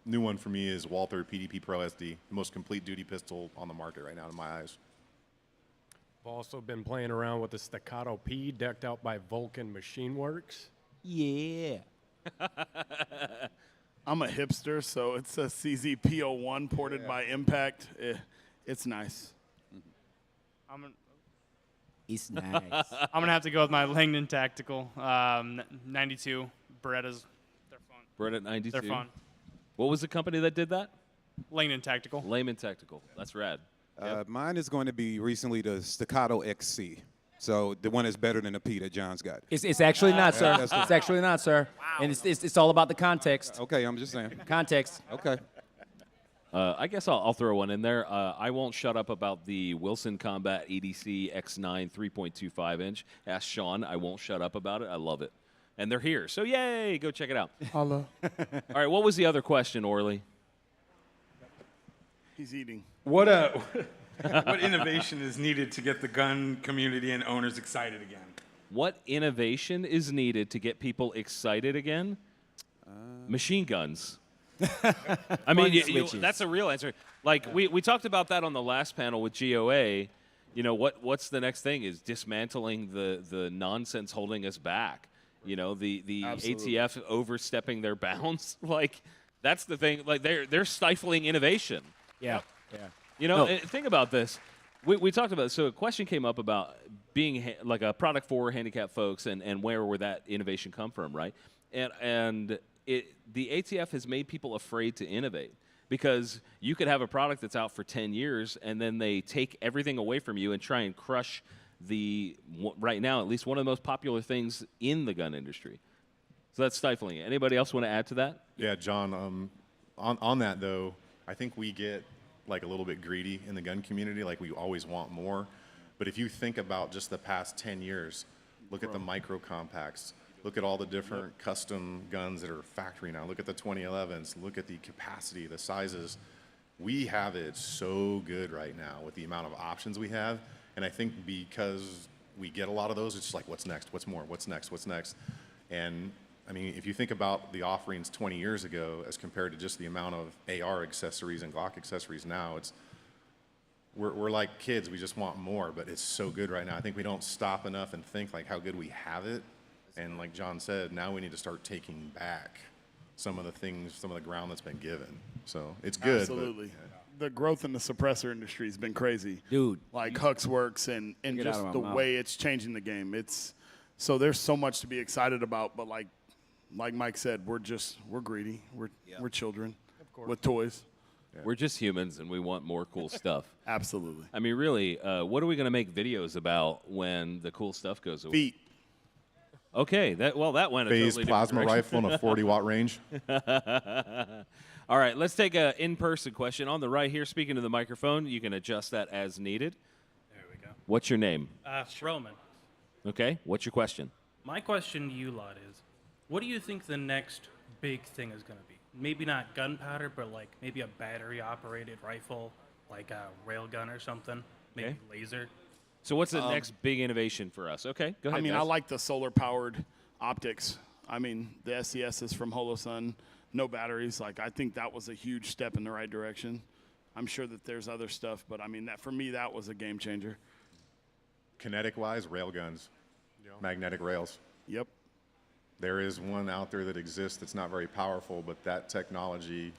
new one for me is Walther PDP Pro SD, the most complete duty pistol on the market right now in my eyes. I've also been playing around with the Staccato P, decked out by Vulcan Machine Works. Yeah. I'm a hipster, so it's a CZ-P01 ported by Impact. It's nice. It's nice. I'm gonna have to go with my Langdon Tactical 92 Berettas. They're fun. Beretta 92. They're fun. What was the company that did that? Langdon Tactical. Layman Tactical. That's rad. Mine is going to be recently the Staccato XC. So the one is better than the P that John's got. It's actually not, sir. That's It's actually not, sir. Wow. And it's all about the context. Okay, I'm just saying. Context. Okay. I guess I'll throw one in there. I won't shut up about the Wilson Combat EDC X9 3.25 inch. Ask Sean. I won't shut up about it. I love it. And they're here. So yay, go check it out. Holla. All right, what was the other question, Orly? He's eating. What innovation is needed to get the gun community and owners excited again? What innovation is needed to get people excited again? Machine guns. I mean, that's a real answer. Like, we talked about that on the last panel with GOA. You know, what's the next thing is dismantling the nonsense holding us back. You know, the ATF overstepping their bounds. Like, that's the thing. Like, they're stifling innovation. Yeah. Yeah. You know, think about this. We talked about this. So a question came up about being like a product for handicapped folks and where would that innovation come from, right? And the ATF has made people afraid to innovate because you could have a product that's out for 10 years and then they take everything away from you and try and crush right now, at least one of the most popular things in the gun industry. So that's stifling it. Anybody else want to add to that? Yeah, John, on that, though, I think we get like a little bit greedy in the gun community, like we always want more. But if you think about just the past 10 years, look at the micro compacts, look at all the different custom guns that are factory now, look at the 2011s, look at the capacity, the sizes. We have it so good right now with the amount of options we have. And I think because we get a lot of those, it's just like, what's next? What's more? What's next? What's next? And I mean, if you think about the offerings 20 years ago as compared to just the amount of AR accessories and Glock accessories now, we're like kids. We just want more, but it's so good right now. I think we don't stop enough and think like how good we have it. And like John said, now we need to start taking back some of the things, some of the ground that's been given. So it's good. Absolutely. But, yeah. The growth in the suppressor industry has been crazy. Dude. Like Hux Works and just the way it's changing the game. So there's so much to be excited about, but like Mike said, we're greedy. We're children with toys. Yeah. We're just humans, and we want more cool stuff. Absolutely. I mean, really, what are we going to make videos about when the cool stuff goes away? Feet. Okay, that went a phase totally plasma different rifle and a 40-watt range. All right, let's take an in-person question. On the right here, speaking to the microphone, you can adjust that as needed. There we go. What's your name? Roman. Okay, what's your question? My question to you lot is, what do you think the next big thing is going to be? Maybe not gunpowder, but like maybe a battery-operated rifle, like a railgun or something, maybe laser. So what's the next big innovation for us? Okay, go ahead. I mean, guys. I like the solar-powered optics. I mean, the SCSs from Holosun, no batteries. Like, I think that was a huge step in the right direction. I'm sure that there's other stuff, but I mean, for me, that was a game changer. Kinetic-wise, railguns, magnetic rails. Yep. There is one out there that exists that's not very powerful, but that technology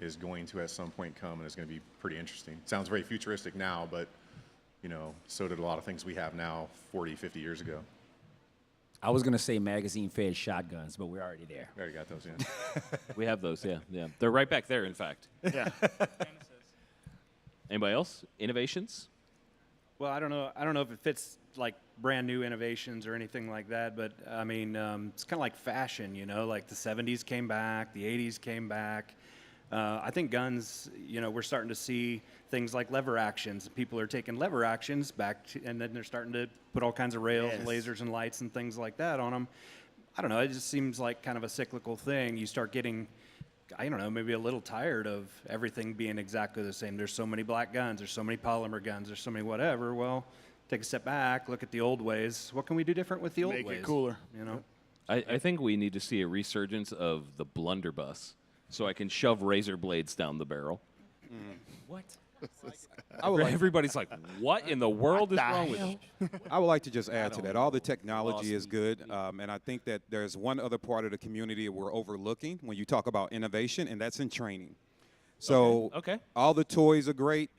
is going to at some point come, and it's going to be pretty interesting. It sounds very futuristic now, but you know, so did a lot of things we have now 40, 50 years ago. I was going to say magazine-fed shotguns, but we're already there. We already got those, yeah. We have those, yeah. They're right back there, in fact. Yeah. Anybody else? Innovations? Well, I don't know if it fits like brand new innovations or anything like that, but I mean, it's kind of like fashion, you know, like the 70s came back, the 80s came back. I think guns, you know, we're starting to see things like lever actions. People are taking lever actions back, and then they're starting to put all kinds of rails, and lasers, and lights and things like that on them. I don't know, it just seems like kind of a cyclical thing. You start getting, I don't know, maybe a little tired of everything being exactly the same. There's so many black guns, there's so many polymer guns, there's so many whatever. Well, take a step back, look at the old ways. What can we do different with the old ways? Make it cooler. You know? I think we need to see a resurgence of the blunderbuss so I can shove razor blades down the barrel. What? Everybody's like, what in the world is wrong with you? I would like to just add to that. All the technology is good, and I think that there's one other part of the community we're overlooking when you talk about innovation, and that's in training. So Okay. all the toys are great.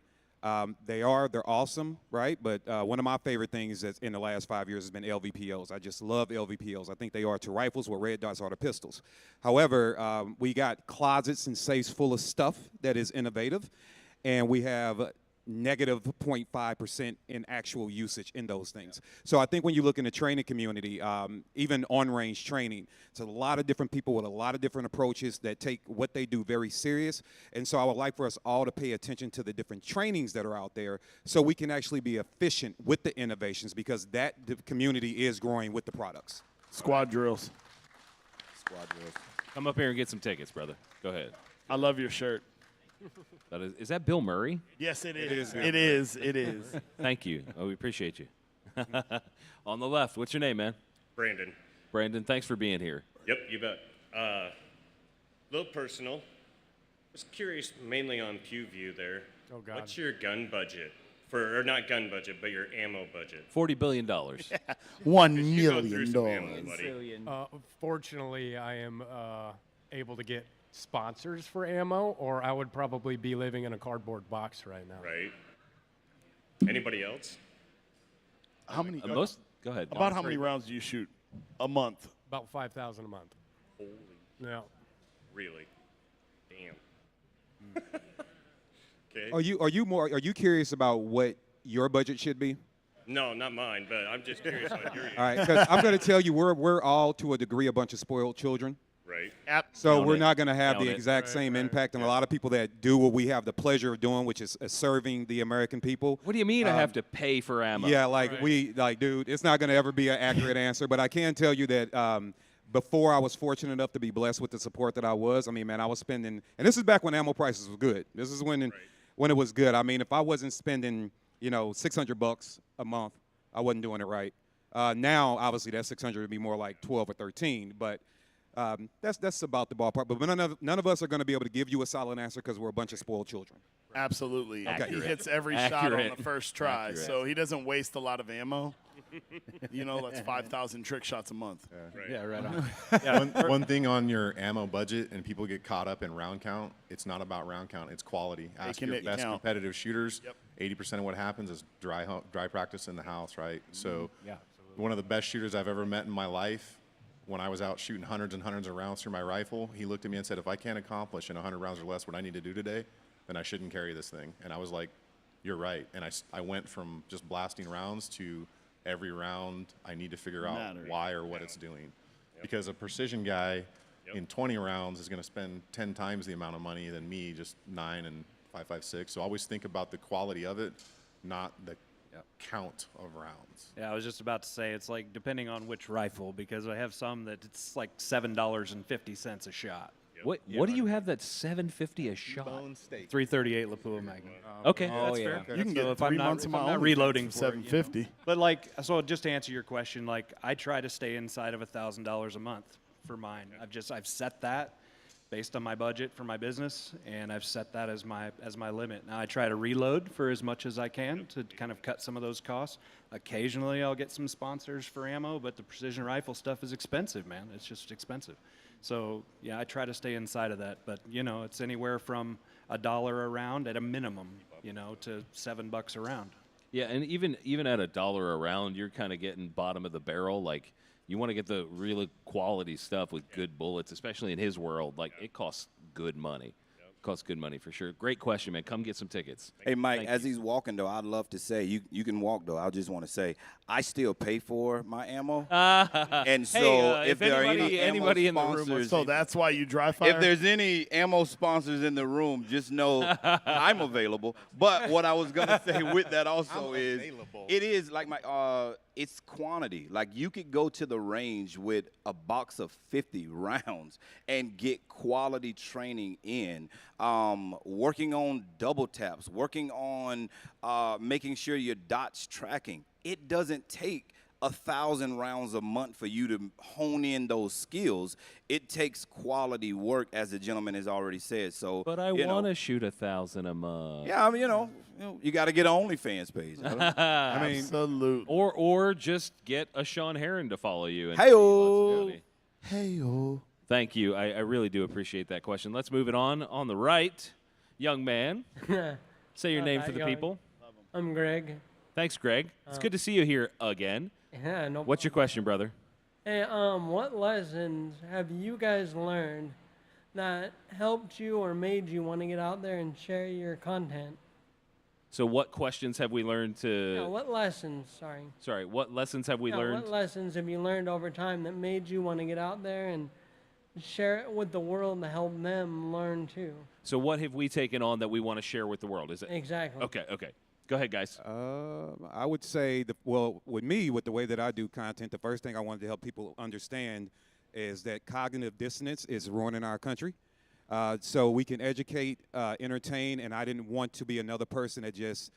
They're awesome, right? But one of my favorite things that's in the last 5 years has been LVPOs. I just love LVPOs. I think they are to rifles what red dots are to pistols. However, we got closets and safes full of stuff that is innovative, and we have negative 0.5% in actual usage in those things. So I think when you look in the training community, even on-range training, it's a lot of different people with a lot of different approaches that take what they do very serious. And so I would like for us all to pay attention to the different trainings that are out there so we can actually be efficient with the innovations, because the community is growing with the products. Squad drills. Squad drills. Come up here and get some tickets, brother. Go ahead. I love your shirt. Is that Bill Murray? Yes, it is. It is. It is. Thank you. Oh, we appreciate you. On the left, what's your name, man? Brandon. Brandon, thanks for being here. Yep, you bet. Little personal. Just curious, mainly on PewView there. Oh, God. What's your gun budget or not gun budget, but your ammo budget? $40 billion. $1 You go through some million. ammo, buddy. Fortunately, I am able to get sponsors for ammo, or I would probably be living in a cardboard box right now. Right. Anybody else? How many? Go ahead. About how many rounds do you shoot a month? About 5,000 a month. Holy. Yeah. Really? Damn. Okay. Are you curious about what your budget should be? No, not mine, but I'm just curious what you're. All right, because I'm going to tell you, we're all to a degree a bunch of spoiled children. Right. So we're not going to have the exact same impact, and a lot of people that do what we have the pleasure of doing, which is serving the American people. What do you mean I have to pay for ammo? Yeah, dude, it's not going to ever be an accurate answer, but I can tell you that before I was fortunate enough to be blessed with the support that I was, I mean, man, I was spending, and this is back when ammo prices were good. This is when it was good. I mean, if I wasn't spending, $600 a month, I wasn't doing it right. Now, obviously, that 600 would be more like 12 or 13, but that's about the ballpark. But none of us are going to be able to give you a solid answer because we're a bunch of spoiled children. Absolutely. Okay. He hits every shot on the first try, so he doesn't waste a lot of ammo. That's 5,000 trick shots a month. Yeah, right on. One thing on your ammo budget, and people get caught up in round count, it's not about round count, it's quality. Ask your best competitive shooters. 80% of what happens is dry practice in the house, right? So one of the best shooters I've ever met in my life, when I was out shooting hundreds and hundreds of rounds through my rifle, he looked at me and said, if I can't accomplish in 100 rounds or less what I need to do today, then I shouldn't carry this thing. And I was like, you're right. And I went from just blasting rounds to every round I need to figure out why or what it's doing. Because a precision guy in 20 rounds is going to spend 10 times the amount of money than me, just 9 and 5.56. So always think about the quality of it, not the count of rounds. Yeah, I was just about to say, it's like depending on which rifle, because I have some that it's like $7.50 a shot. What do you have that's $7.50 a shot? 338 Lapua Magnum. Okay, that's fair. You can get if 3 I'm months not, of if I'm my not own reloading for for it, $750. But so just to answer your question, I try to stay inside of $1,000 a month for mine. I've set that based on my budget for my business, and I've set that as my limit. Now I try to reload for as much as I can to kind of cut some of those costs. Occasionally I'll get some sponsors for ammo, but the precision rifle stuff is expensive, man. It's just expensive. So yeah, I try to stay inside of that, but it's anywhere from $1 a round at a minimum, to $7 a round. Yeah, and even at $1 a round, you're kind of getting bottom of the barrel. Like, you want to get the really quality stuff with good bullets, especially in his world. Like, it costs good money. Costs good money for sure. Great question, man. Come get some tickets. Hey, Mike, Thank as he's walking, though, I'd love to say, you can walk, though. I just want to say, I still pay for my ammo. And so Hey, if there are anybody ammo in the room sponsors, So that's why you dry fire? if there's any ammo sponsors in the room, just know I'm available. But what I was going to say with that also is, it is like it's quantity. Like you could go to the range with a box of 50 rounds and get quality training in, working on double taps, working on making sure your dot's tracking. It doesn't take 1,000 rounds a month for you to hone in those skills. It takes quality work, as the gentleman has already said. So, But I want to shoot 1,000 a month. Yeah, I mean, you got to get an OnlyFans page. I mean, absolutely. Or just get a Sean Heron to follow you. And Hey-o. Hey-o. Thank you. I really do appreciate that question. Let's move it on. On the right, young man. Say your name for the people. I'm Greg. Thanks, Greg. It's good to see you here again. Yeah, no What's your question, brother? Hey, what lessons have you guys learned that helped you or made you want to get out there and share your content? So what questions have we learned to... Yeah, what lessons, Sorry, what lessons have we learned? What lessons have you learned over time that made you want to get out there and share it with the world to help them learn too? So what have we taken on that we want to share with the world? Is it Exactly. Okay. Go ahead, guys. I would say, with me, with the way that I do content, the first thing I wanted to help people understand is that cognitive dissonance is ruining our country. So we can educate, entertain, and I didn't want to be another person that just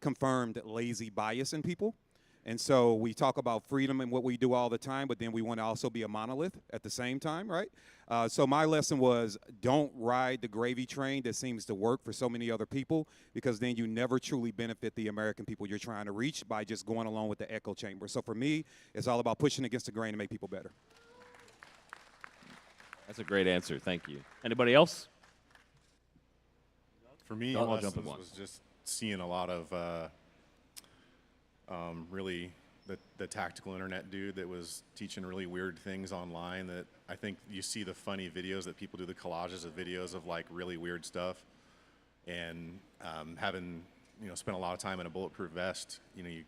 confirmed lazy bias in people. And so we talk about freedom and what we do all the time, but then we want to also be a monolith at the same time, right? So my lesson was, don't ride the gravy train that seems to work for so many other people, because then you never truly benefit the American people you're trying to reach by just going along with the echo chamber. So for me, it's all about pushing against the grain to make people better. That's a great answer. Thank you. Anybody else? For me, I'll lessons jump at once. was just seeing a lot of really the tactical internet dude that was teaching really weird things online. That I think you see the funny videos that people do, the collages of videos of like really weird stuff, and having spent a lot of time in a bulletproof vest, you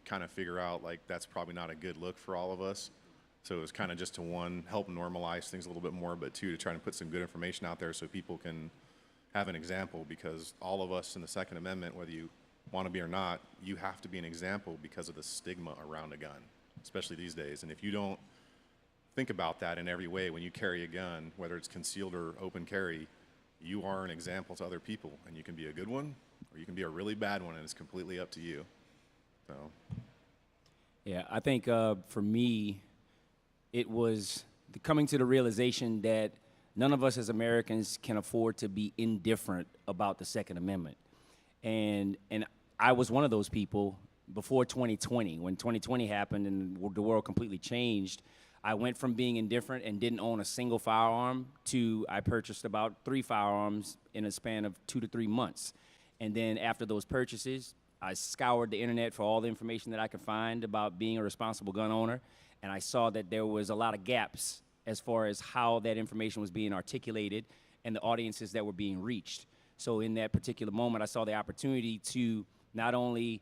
kind of figure out like that's probably not a good look for all of us. So it was kind of just to, one, help normalize things a little bit more, but two, to try to put some good information out there so people can have an example, because all of us in the Second Amendment, whether you want to be or not, you have to be an example because of the stigma around a gun, especially these days. And if you don't think about that in every way when you carry a gun, whether it's concealed or open carry, you are an example to other people, and you can be a good one or you can be a really bad one, and it's completely up to you. So Yeah, I think for me, it was coming to the realization that none of us as Americans can afford to be indifferent about the Second Amendment. And I was one of those people before 2020. When 2020 happened and the world completely changed, I went from being indifferent and didn't own a single firearm to I purchased about 3 firearms in a span of 2 to 3 months. And then after those purchases, I scoured the internet for all the information that I could find about being a responsible gun owner, and I saw that there was a lot of gaps as far as how that information was being articulated and the audiences that were being reached. So in that particular moment, I saw the opportunity to not only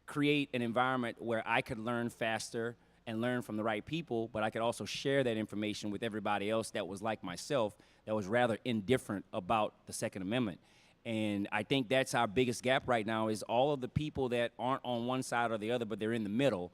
create an environment where I could learn faster and learn from the right people, but I could also share that information with everybody else that was like myself, that was rather indifferent about the Second Amendment. And I think that's our biggest gap right now, is all of the people that aren't on one side or the other, but they're in the middle.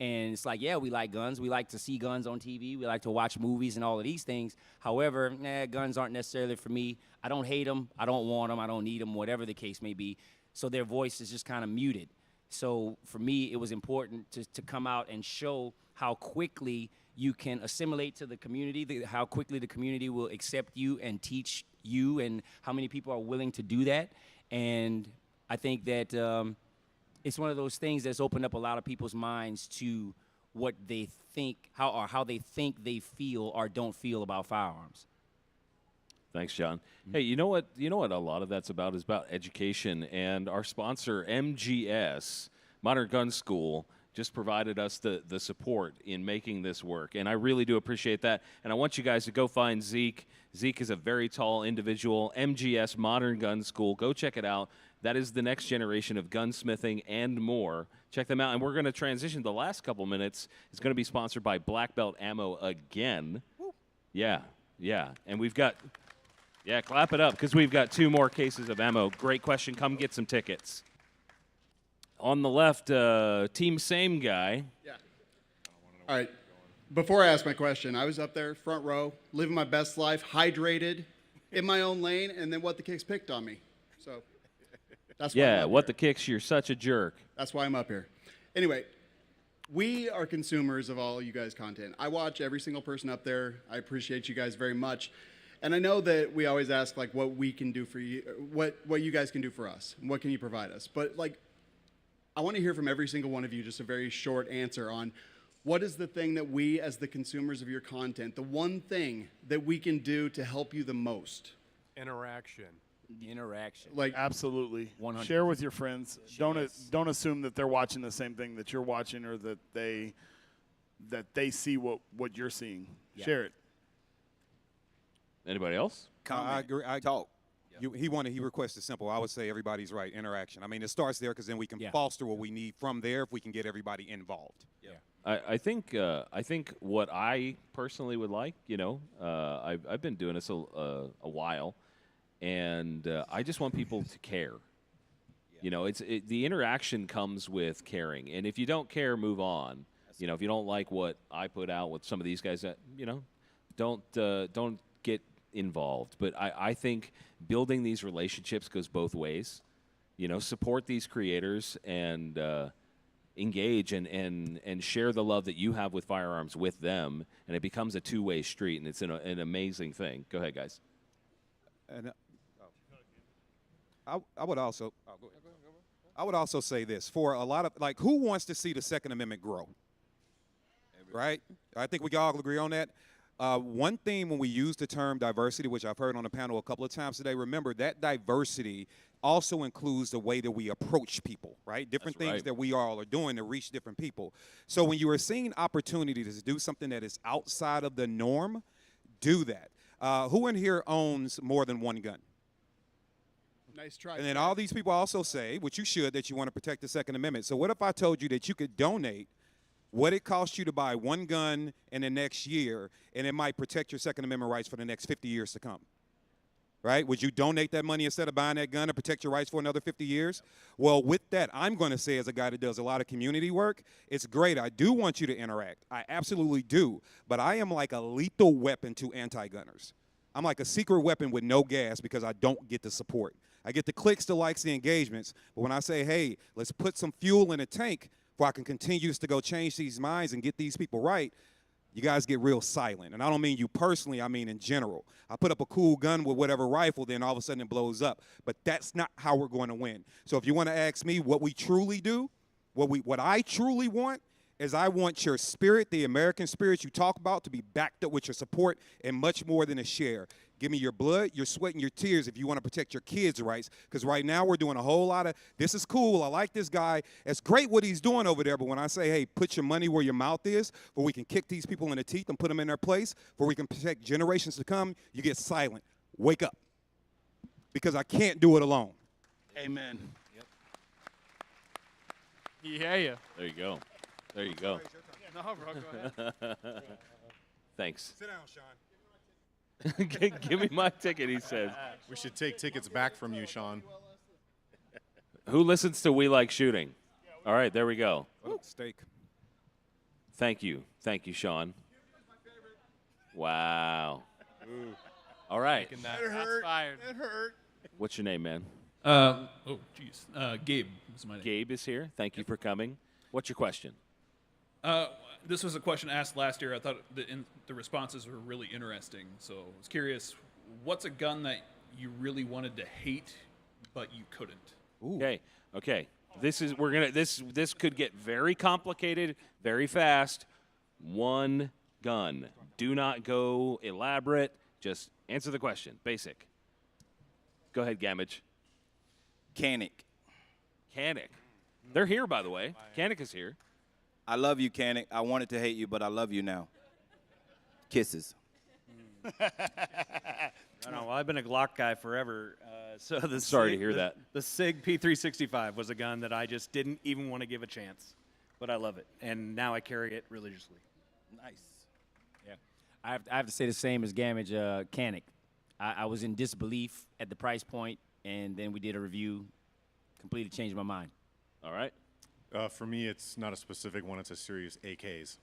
And it's like, yeah, we like guns. We like to see guns on TV. We like to watch movies and all of these things. However, guns aren't necessarily for me. I don't hate them. I don't want them. I don't need them, whatever the case may be. So their voice is just kind of muted. So for me, it was important to come out and show how quickly you can assimilate to the community, how quickly the community will accept you and teach you, and how many people are willing to do that. And I think that it's one of those things that's opened up a lot of people's minds to what they think, how they think they feel or don't feel about firearms. Thanks, John. Hey, you know what a lot of that's about is about education, and our sponsor, MGS, Modern Gun School, just provided us the support in making this work. And I really do appreciate that. And I want you guys to go find Zeke. Zeke is a very tall individual, MGS, Modern Gun School. Go check it out. That is the next generation of gunsmithing and more. Check them out. And we're going to transition. The last couple minutes is going to be sponsored by Black Belt Ammo again. Yeah, yeah. And we've got, yeah, clap it up because we've got 2 more cases of ammo. Great question. Come get some tickets. On the left, Team Same Guy. Yeah. All right. Before I ask my question, I was up there, front row, living my best life, hydrated, in my own lane, and then WhatTheKicks picked on me. So that's why I'm up here. WhatTheKicks, you're such a jerk. That's why I'm up here. Anyway, we are consumers of all you guys' content. I watch every single person up there. I appreciate you guys very much. And I know that we always ask, like, what we can do for you, what you guys can do for us, and what can you provide us. But, like, I want to hear from every single one of you just a very short answer on what is the thing that we, as the consumers of your content, the one thing that we can do to help you the most? Interaction. Interaction. Like, absolutely. 100%. Share with your friends. Don't assume that they're watching the same thing that you're watching, or that they see what you're seeing. Yeah. Share it. Anybody else? I agree. Talk. He requested simple. I would say everybody's right. Interaction. I mean, it starts there because then we can foster what we need from there if we can get everybody involved. Yeah. I think what I personally would like, I've been doing this a while, and I just want people to care. The interaction comes with caring, and if you don't care, move on. If you don't like what I put out with some of these guys, don't get involved. But I think building these relationships goes both ways. Support these creators and engage and share the love that you have with firearms with them, and it becomes a two-way street, and it's an amazing thing. Go ahead, guys. And I would also say this for a lot of, like, who wants to see the Second Amendment grow? Right? I think we all agree on that. One thing when we use the term diversity, which I've heard on the panel a couple of times today, remember that diversity also includes the way that we approach people, right? Different things that we all are doing to reach different people. So when you are seeing opportunities to do something that is outside of the norm, do that. Who in here owns more than one gun? Nice try. And then all these people also say, which you should, that you want to protect the Second Amendment. So what if I told you that you could donate what it costs you to buy one gun in the next year, and it might protect your Second Amendment rights for the next 50 years to come? Right? Would you donate that money instead of buying that gun and protect your rights for another 50 years? Well, with that, I'm going to say, as a guy that does a lot of community work, it's great. I do want you to interact. I absolutely do. But I am like a lethal weapon to anti-gunners. I'm like a secret weapon with no gas because I don't get the support. I get the clicks, the likes, the engagements. But when I say, hey, let's put some fuel in a tank where I can continue to go change these minds and get these people right, you guys get real silent. And I don't mean you personally, I mean in general. I put up a cool gun with whatever rifle, then all of a sudden it blows up. But that's not how we're going to win. So if you want to ask me what we truly do, what I truly want is I want your spirit, the American spirit you talk about, to be backed up with your support and much more than a share. Give me your blood, your sweat, and your tears if you want to protect your kids' rights. Because right now we're doing a whole lot of, this is cool, I like this guy. It's great what he's doing over there, but when I say, hey, put your money where your mouth is, where we can kick these people in the teeth and put them in their place, where we can protect generations to come, you get silent. Wake up. Because I can't do it alone. Amen. Yeah. There you go. There you go. No, bro, go ahead. Thanks. Sit down, Sean. Give me my ticket, he says. We should take tickets back from you, Sean. Who listens to We Like Shooting? All right, there we go. Steak. Thank you. Thank you, Sean. Wow. All right. It hurt. It hurt. What's your name, man? Gabe is my name. Gabe is here. Thank you for coming. What's your question? This was a question asked last year. I thought the responses were really interesting. So I was curious, what's a gun that you really wanted to hate, but you couldn't? Okay. This could get very complicated very fast. One gun. Do not go elaborate. Just answer the question. Basic. Go ahead, Gamage. Canic. They're here, by the way. Canic is here. I love you, Canic. I wanted to hate you, but I love you now. Kisses. I know. Well, I've been a Glock guy forever. So the Sorry to hear the, that. The SIG P365 was a gun that I just didn't even want to give a chance, but I love it, and now I carry it religiously. Nice. Yeah, I have to say the same as Gamage Canic. I was in disbelief at the price point, and then we did a review, completely changed my mind. All right. For me, it's not a specific one. It's a series AKs.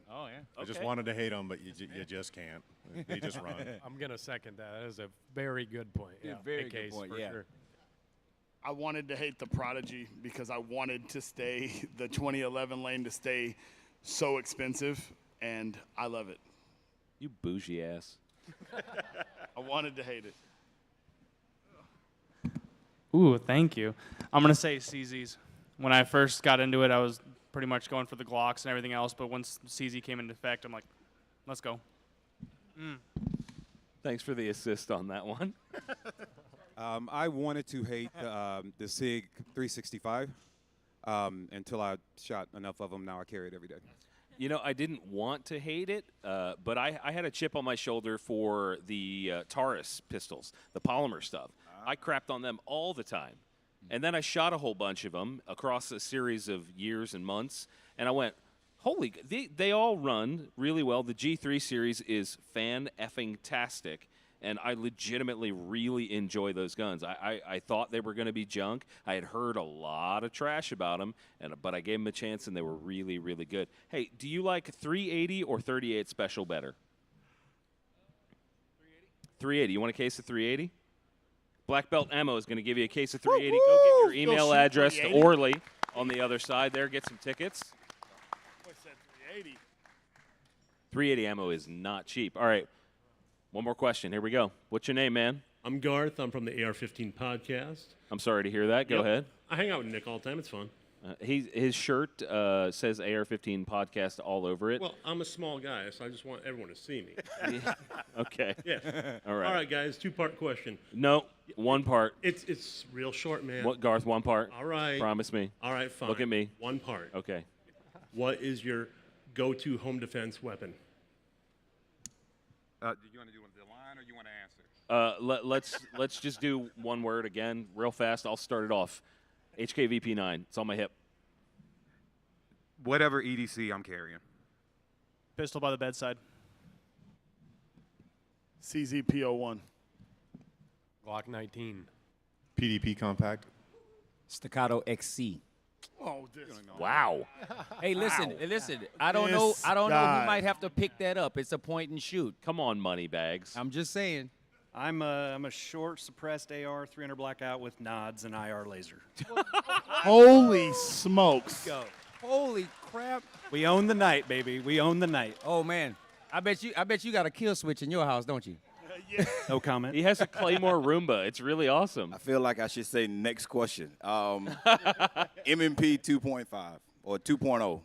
Oh, yeah. I just wanted to hate them, but you just can't. They just run. I'm going to second that. That is a very good point. Yeah, very AKs good point, for yeah. sure. I wanted to hate the Prodigy because I wanted to stay the 2011 lane to stay so expensive, and I love it. You bougie ass. I wanted to hate it. Ooh, thank you. I'm going to say CZs. When I first got into it, I was pretty much going for the Glocks and everything else, but once CZ came into effect, I'm like, let's go. Thanks for the assist on that one. I wanted to hate the SIG 365 until I shot enough of them. Now I carry it every day. You know, I didn't want to hate it, but I had a chip on my shoulder for the Taurus pistols, the polymer stuff. I crapped on them all the time. And then I shot a whole bunch of them across a series of years and months, and I went, holy, they all run really well. The G3 series is fan-effing-tastic, and I legitimately really enjoy those guns. I thought they were going to be junk. I had heard a lot of trash about them, but I gave them a chance, and they were really, really good. Hey, do you like 380 or 38 Special better? 380. You want a case of 380? Black Belt Ammo is going to give you a case of 380. Go get your email address to Orly on the other side there. Get some tickets. What's that, 380? 380 ammo is not cheap. All right. One more question. Here we go. What's your name, man? I'm Garth. I'm from the AR-15 podcast. I'm sorry to hear that. Go ahead. I hang out with Nick all the time. It's fun. His shirt says AR-15 podcast all over it. Well, I'm a small guy, so I just want everyone to see me. Okay. Yeah. All right. All right, guys. Two-part question. No, one part. It's real short, man. What, Garth? One part. All right. Promise me. All right, fine. Look at me. One part. Okay. What is your go-to home defense weapon? Do you want to do the line or you want to answer? Let's just do one word again, real fast. I'll start it off. HKVP9. It's on my hip. Whatever EDC I'm carrying. Pistol by the bedside. CZP01. Glock 19. PDP compact. Staccato XC. Oh, this. Wow. Hey, listen. I don't know. We might have to pick that up. It's a point and shoot. Come on, money bags. I'm just saying. I'm a short suppressed AR 300 blackout with nods and IR laser. Holy smokes. Go. Holy crap. We own the night, baby. We own the night. Oh man. I bet you got a kill switch in your house, don't you? No comment. He has a Claymore Roomba. It's really awesome. I feel like I should say next question. MMP 2.5 or 2.0.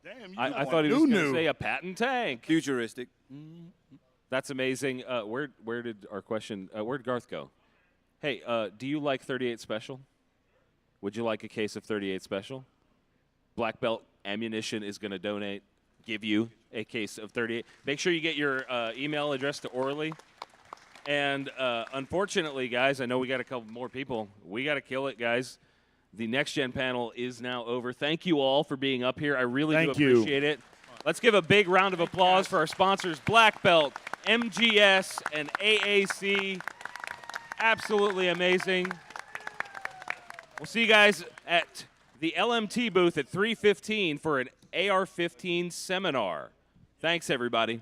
Damn, you I thought he was going to say a patent tank. Futuristic. That's amazing. Where did our question? Where'd Garth go? Hey, do you like 38 Special? Would you like a case of 38 Special? Black Belt Ammunition is going to give you a case of 38. Make sure you get your email address to Orly. And unfortunately, guys, I know we got a couple more people. We got to kill it, guys. The Next Gen panel is now over. Thank you all for being up here. I really do appreciate it. Let's give a big round of applause for our sponsors, Black Belt, MGS, and AAC. Absolutely amazing. We'll see you guys at the LMT booth at 3:15 for an AR-15 seminar. Thanks, everybody.